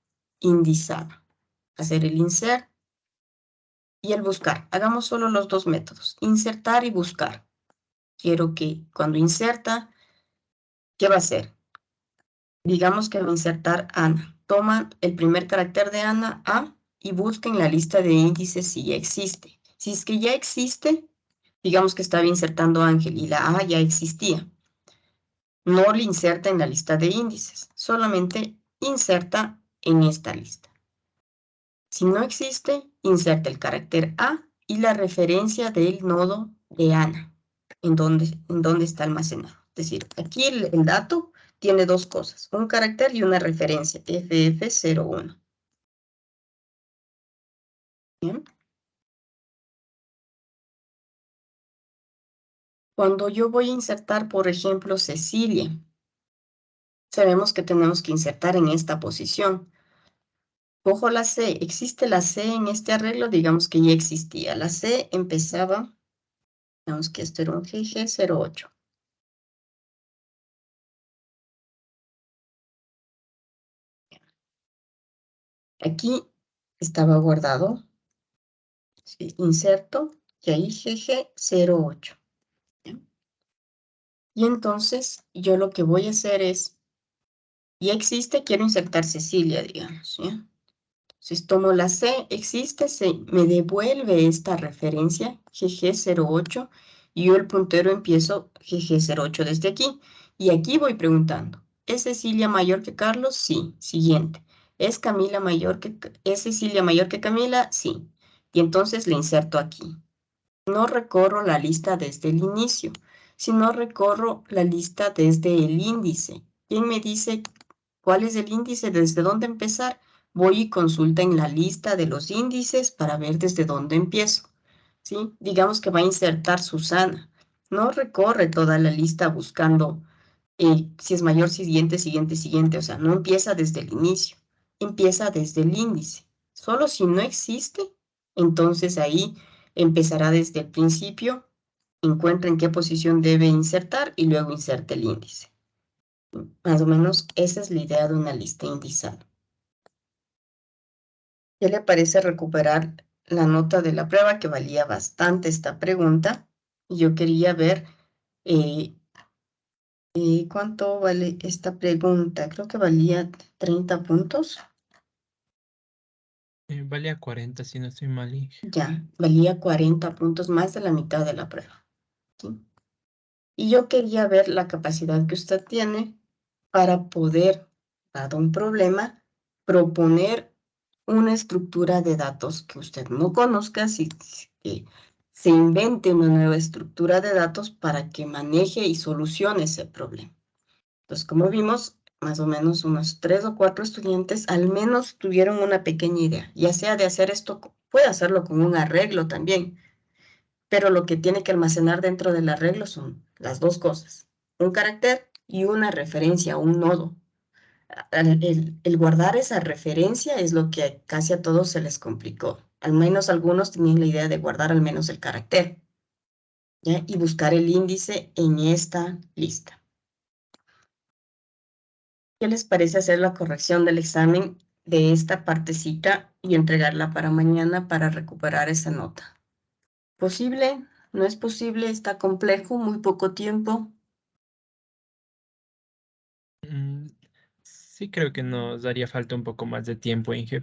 indizada. Hacer el insert y el buscar. Hagamos solo los dos métodos, insertar y buscar. Quiero que cuando inserta, ¿qué va a hacer? Digamos que va a insertar Ana. Toma el primer carácter de Ana, A, y busca en la lista de índices si ya existe. Si es que ya existe, digamos que estaba insertando Ángel y la A ya existía. No le inserta en la lista de índices, solamente inserta en esta lista. Si no existe, inserta el carácter A y la referencia del nodo de Ana, en donde está almacenado. Es decir, aquí el dato tiene dos cosas, un carácter y una referencia, FF01. ¿Bien? Cuando yo voy a insertar, por ejemplo, Cecilia, sabemos que tenemos que insertar en esta posición. Cojo la C, ¿existe la C en este arreglo? Digamos que ya existía. La C empezaba, digamos que esto era un GG08. Aquí estaba guardado, ¿sí? Inserto, y ahí GG08. ¿Sí? Y entonces yo lo que voy a hacer es, ya existe, quiero insertar Cecilia, digamos, ¿sí? Entonces tomo la C, existe, me devuelve esta referencia, GG08, y yo el puntero empiezo GG08 desde aquí. Y aquí voy preguntando, ¿es Cecilia mayor que Carlos? Sí. Siguiente. ¿Es Cecilia mayor que Camila? Sí. Y entonces le inserto aquí. No recorro la lista desde el inicio, sino recorro la lista desde el índice. ¿Quién me dice cuál es el índice? ¿Desde dónde empezar? Voy y consulta en la lista de los índices para ver desde dónde empiezo. ¿Sí? Digamos que va a insertar Susana. No recorre toda la lista buscando si es mayor, siguiente, siguiente, siguiente. O sea, no empieza desde el inicio, empieza desde el índice. Solo si no existe, entonces ahí empezará desde el principio, encuentra en qué posición debe insertar y luego inserte el índice. Más o menos esa es la idea de una lista indizada. ¿Qué le parece recuperar la nota de la prueba, que valía bastante esta pregunta? Y yo quería ver cuánto vale esta pregunta. Creo que valía 30 puntos. Valía 40 si no estoy mal, Inge. Ya, valía 40 puntos, más de la mitad de la prueba. ¿Sí? Y yo quería ver la capacidad que usted tiene para poder, dado un problema, proponer una estructura de datos que usted no conozca, si que se invente una nueva estructura de datos para que maneje y solucione ese problema. Entonces, como vimos, más o menos unos 3 o 4 estudiantes al menos tuvieron una pequeña idea, ya sea de hacer esto, puede hacerlo con un arreglo también, pero lo que tiene que almacenar dentro del arreglo son las dos cosas, un carácter y una referencia, un nodo. El guardar esa referencia es lo que casi a todos se les complicó. Al menos algunos tenían la idea de guardar al menos el carácter, ¿ya? Y buscar el índice en esta lista. ¿Qué les parece hacer la corrección del examen de esta partecita y entregarla para mañana para recuperar esa nota? ¿Posible? ¿No es posible? ¿Está complejo? ¿Muy poco tiempo? Sí creo que nos daría falta un poco más de tiempo, Inge,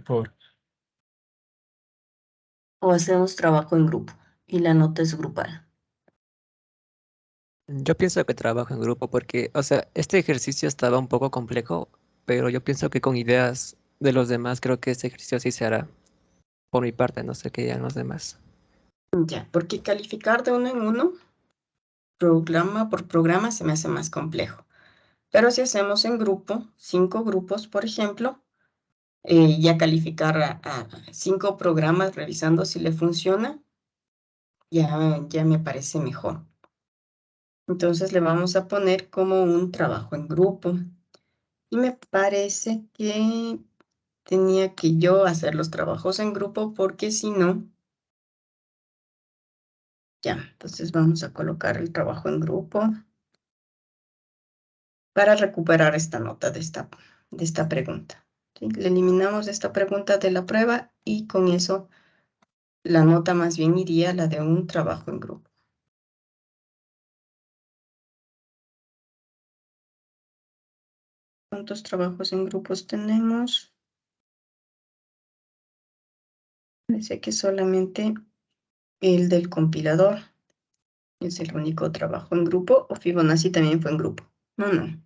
¿O hacemos trabajo en grupo y la nota es grupal? Yo pienso que trabajo en grupo porque, o sea, este ejercicio estaba un poco complejo, pero yo pienso que con ideas de los demás creo que este ejercicio sí se hará. Por mi parte, no sé qué digan los demás. Ya, porque calificar de uno en uno, programa por programa, se me hace más complejo. Pero si hacemos en grupo, 5 grupos, por ejemplo, ya calificar a 5 programas revisando si le funciona, ya me parece mejor. Entonces le vamos a poner como un trabajo en grupo. Y me parece que tenía que yo hacer los trabajos en grupo porque si no, ya, entonces vamos a colocar el trabajo en grupo para recuperar esta nota de esta pregunta. ¿Sí? Le eliminamos esta pregunta de la prueba y con eso la nota más bien iría a la de un trabajo en grupo. ¿Cuántos trabajos en grupos tenemos? Parece que solamente el del compilador es el único trabajo en grupo, o Fibonacci también fue en grupo. No, no.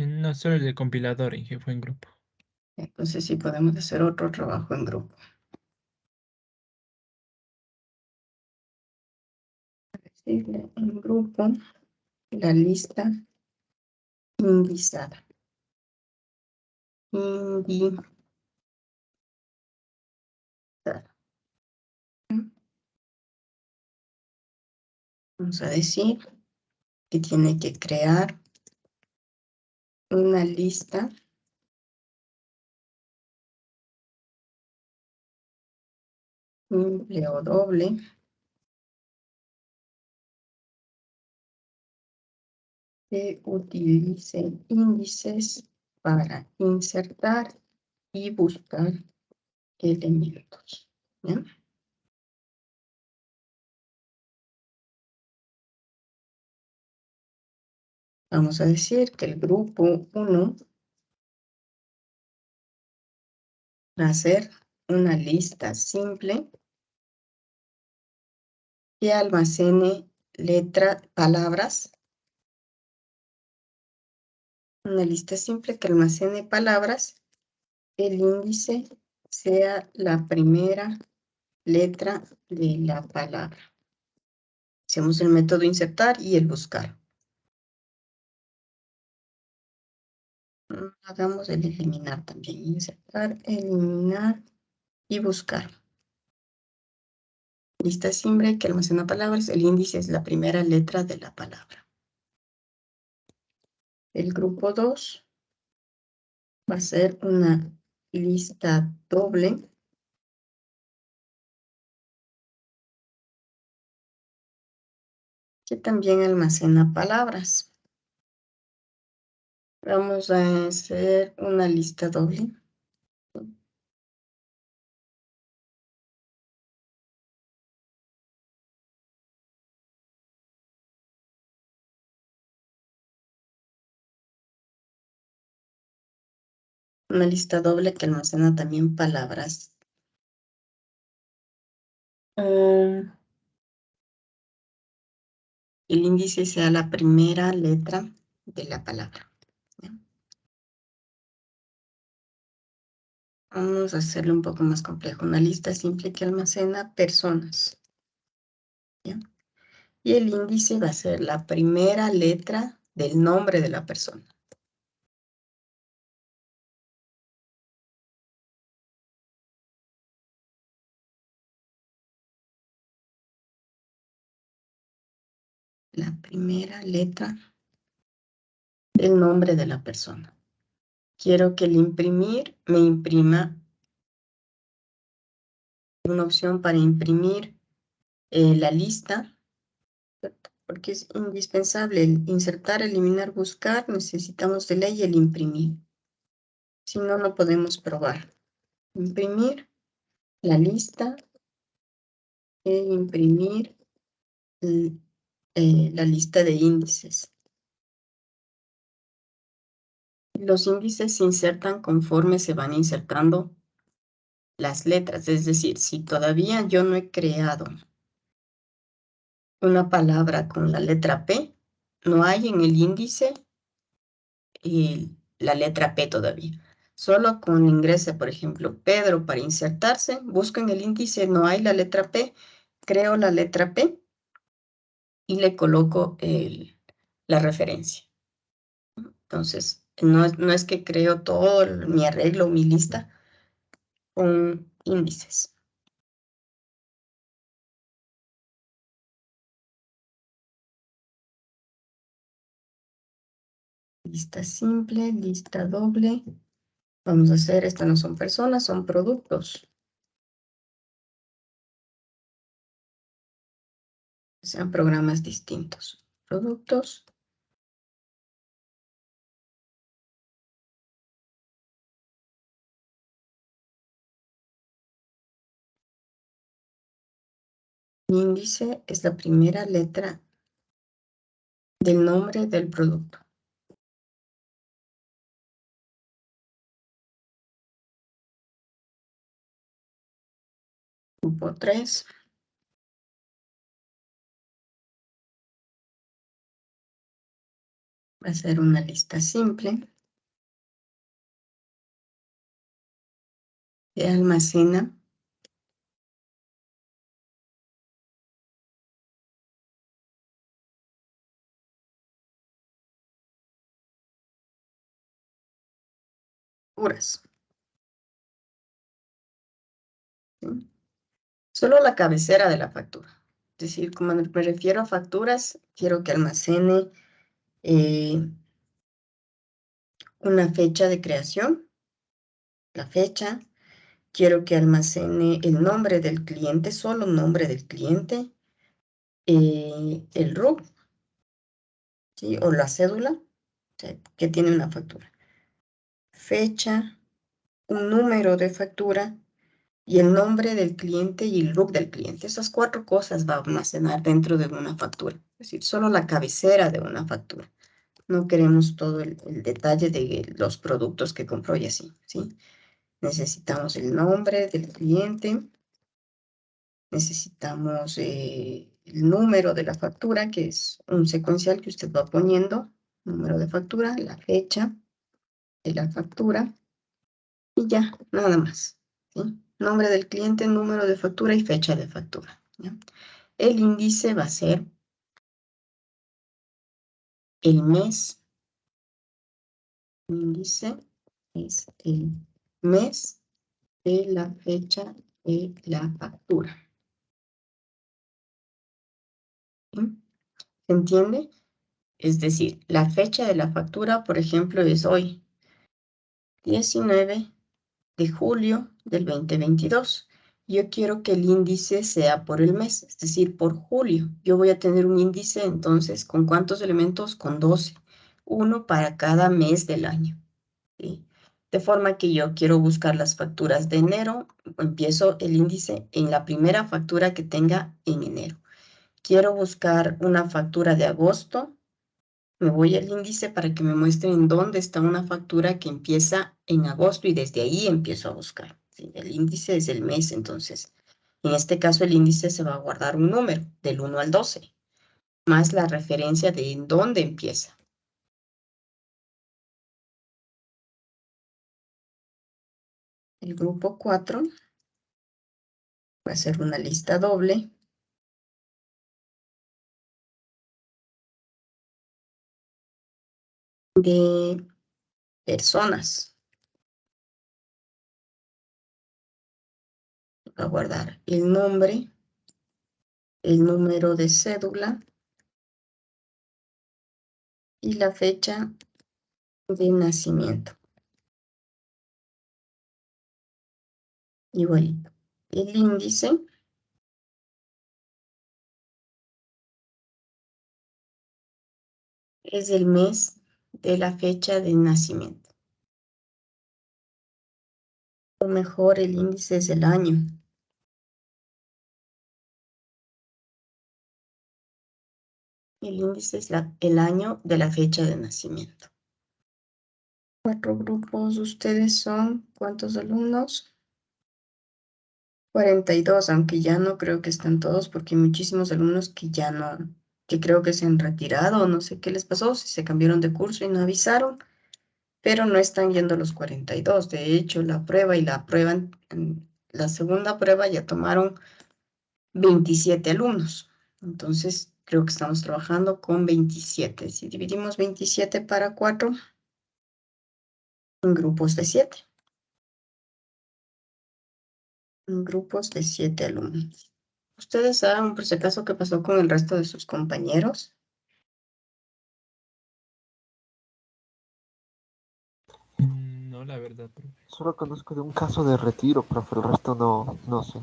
no solo el de compilador, Inge, fue en grupo. Entonces sí podemos hacer otro trabajo en grupo. Decirle en grupo la lista indizada. Indizada. Vamos a decir que tiene que crear una lista simple o doble que utilice índices para insertar y buscar elementos. ¿Ya? Vamos a decir que el grupo 1 va a ser una lista simple que almacene palabras. Una lista simple que almacene palabras. El índice sea la primera letra de la palabra. Hacemos el método insertar y el buscar. Hagamos el eliminar también. Insertar, eliminar y buscar. Lista simple que almacena palabras. El índice es la primera letra de la palabra. El grupo 2 va a ser una lista doble que también almacena palabras. Vamos a hacer una lista doble. Una lista doble que almacena también palabras. El índice sea la primera letra de la palabra. ¿Ya? Vamos a hacerlo un poco más complejo. Una lista simple que almacena personas. ¿Ya? Y el índice va a ser la primera letra del nombre de la persona. La primera letra del nombre de la persona. Quiero que el imprimir me imprima una opción para imprimir la lista, porque es indispensable el insertar, eliminar, buscar, necesitamos de ley el imprimir. Si no, no podemos probar. Imprimir la lista e imprimir la lista de índices. Los índices se insertan conforme se van insertando las letras, es decir, si todavía yo no he creado una palabra con la letra P, no hay en el índice la letra P todavía. Solo con ingrese, por ejemplo, Pedro para insertarse, busco en el índice, no hay la letra P, creo la letra P y le coloco la referencia. Entonces, no es que creo todo mi arreglo, mi lista con índices. Lista simple, lista doble. Vamos a hacer, estas no son personas, son productos. Sean programas distintos. Productos. Índice es la primera letra del nombre del producto. Grupo 3. Va a ser una lista simple. Que almacena facturas. ¿Sí? Solo la cabecera de la factura. Es decir, como me refiero a facturas, quiero que almacene una fecha de creación, la fecha. Quiero que almacene el nombre del cliente, solo nombre del cliente, el RUC, ¿sí? O la cédula, o sea, que tiene una factura. Fecha, un número de factura y el nombre del cliente y el RUC del cliente. Esas 4 cosas va a almacenar dentro de una factura. Es decir, solo la cabecera de una factura. No queremos todo el detalle de los productos que compró y así, ¿sí? Necesitamos el nombre del cliente. Necesitamos el número de la factura, que es un secuencial que usted va poniendo. Número de factura, la fecha de la factura. Y ya, nada más, ¿sí? Nombre del cliente, número de factura y fecha de factura, ¿ya? El índice va a ser el mes. El índice es el mes de la fecha de la factura. ¿Sí? ¿Se entiende? Es decir, la fecha de la factura, por ejemplo, es hoy, 19 de julio del 2022. Yo quiero que el índice sea por el mes, es decir, por julio. Yo voy a tener un índice, entonces, ¿con cuántos elementos? Con 12. Uno para cada mes del año. ¿Sí? De forma que yo quiero buscar las facturas de enero, empiezo el índice en la primera factura que tenga en enero. Quiero buscar una factura de agosto, me voy al índice para que me muestren dónde está una factura que empieza en agosto y desde ahí empiezo a buscar. ¿Sí? El índice es el mes, entonces, en este caso el índice se va a guardar un número, del 1 al 12, más la referencia de en dónde empieza. El grupo 4 va a ser una lista doble de personas. Va a guardar el nombre, el número de cédula y la fecha de nacimiento. Igualito. El índice es el mes de la fecha de nacimiento. O mejor, el índice es el año. El índice es el año de la fecha de nacimiento. 4 grupos. ¿Ustedes son cuántos alumnos? 42, aunque ya no creo que están todos porque hay muchísimos alumnos que ya no, que creo que se han retirado, no sé qué les pasó, si se cambiaron de curso y no avisaron, pero no están yendo los 42. De hecho, la prueba y la prueba, la segunda prueba ya tomaron 27 alumnos. Entonces, creo que estamos trabajando con 27. Si dividimos 27 para 4, en grupos de 7. En grupos de 7 alumnos. ¿Ustedes saben, por si acaso, qué pasó con el resto de sus compañeros? No, la verdad, profe. Solo conozco de un caso de retiro, profe, el resto no sé.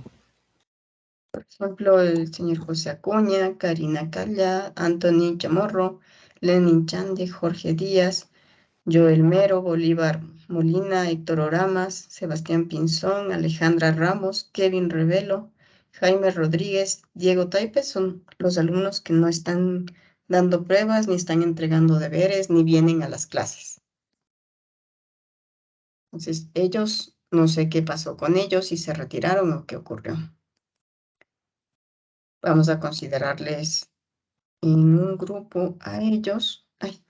Por ejemplo, el señor José Acuña, Karina Calla, Anthony Chamorro, Lenin Chande, Jorge Díaz, Joel Mero, Bolívar Molina, Héctor Oramas, Sebastián Pinzón, Alejandra Ramos, Kevin Revelo, Jaime Rodríguez, Diego Taipes son los alumnos que no están dando pruebas, ni están entregando deberes, ni vienen a las clases. Entonces, ellos, no sé qué pasó con ellos, si se retiraron o qué ocurrió. Vamos a considerarles en un grupo a ellos. Ay,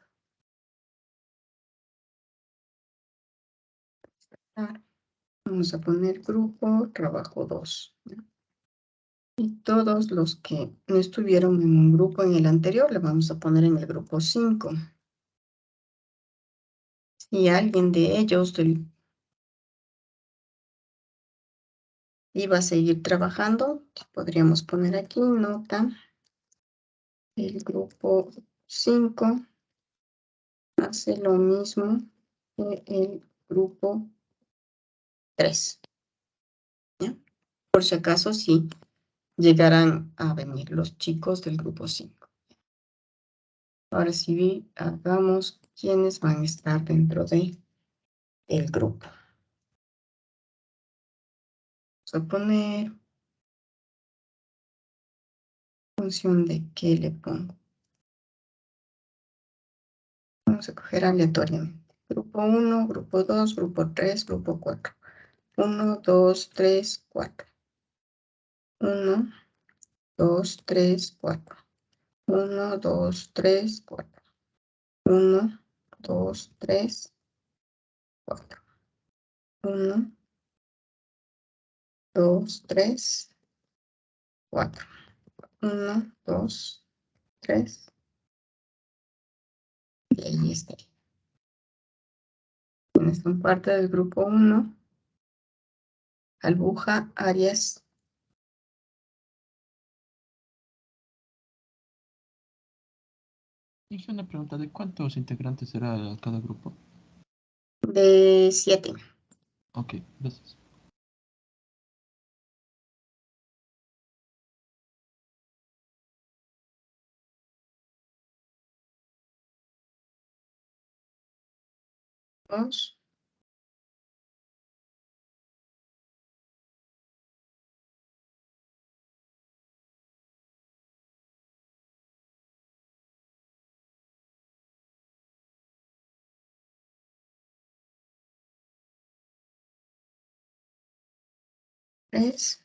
vamos a poner grupo trabajo 2. Y todos los que no estuvieron en un grupo en el anterior, le vamos a poner en el grupo 5. Si alguien de ellos iba a seguir trabajando, podríamos poner aquí nota. El grupo 5 hace lo mismo que el grupo 3. ¿Ya? Por si acaso, sí llegarán a venir los chicos del grupo 5. Ahora sí, hagamos quiénes van a estar dentro de el grupo. Vamos a poner función de qué le pongo. Vamos a coger aleatoriamente. Grupo 1, grupo 2, grupo 3, grupo 4. 1, 2, 3, 4. 1, 2, 3, 4. 1, 2, 3, 4. 1, 2, 3, 4. 1, 2, 3, 4. 1, 2, 3. Y ahí está. Quienes son parte del grupo 1. Albuja, Arias. Hice una pregunta de cuántos integrantes era cada grupo. De 7. Ok, gracias. Dos. 3.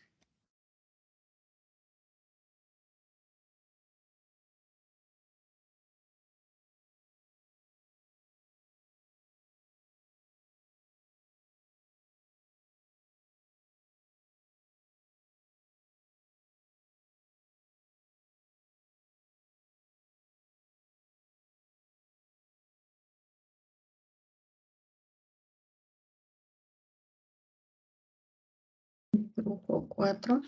Grupo 4.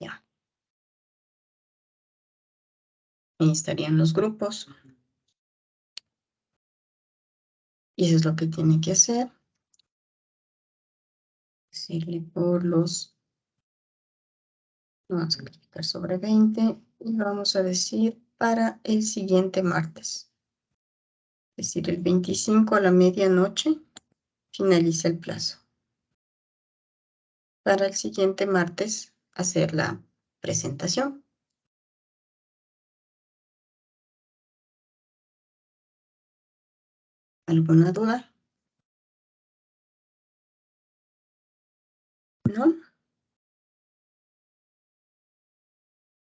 Ya. Ahí estarían los grupos. Y eso es lo que tiene que hacer. Decirle por los... Vamos a clicar sobre 20 y vamos a decir para el siguiente martes. Es decir, el 25 a la medianoche finaliza el plazo. Para el siguiente martes hacer la presentación. ¿Alguna duda? ¿No?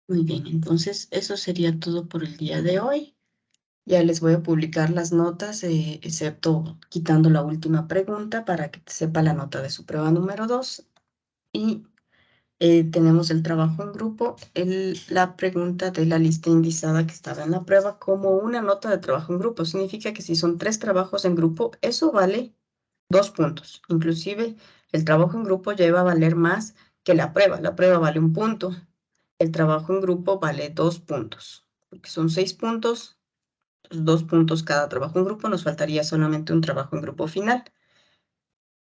Muy bien, entonces eso sería todo por el día de hoy. Ya les voy a publicar las notas, excepto quitando la última pregunta para que sepa la nota de su prueba número 2. Y tenemos el trabajo en grupo, la pregunta de la lista indizada que estaba en la prueba como una nota de trabajo en grupo. Significa que si son 3 trabajos en grupo, eso vale 2 puntos. Inclusive el trabajo en grupo ya iba a valer más que la prueba. La prueba vale 1 punto. El trabajo en grupo vale 2 puntos. Porque son 6 puntos, 2 puntos cada trabajo en grupo. Nos faltaría solamente un trabajo en grupo final.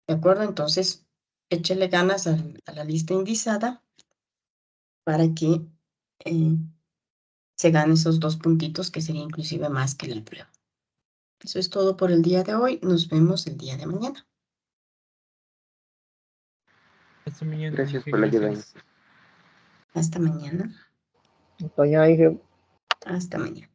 ¿De acuerdo? Entonces, échele ganas a la lista indizada para que se gane esos 2 puntitos, que sería inclusive más que la prueba. Eso es todo por el día de hoy. Nos vemos el día de mañana. Hasta mañana, Gracias Inge, por la ayuda. gracias. Hasta mañana. Doña Inge, Hasta mañana.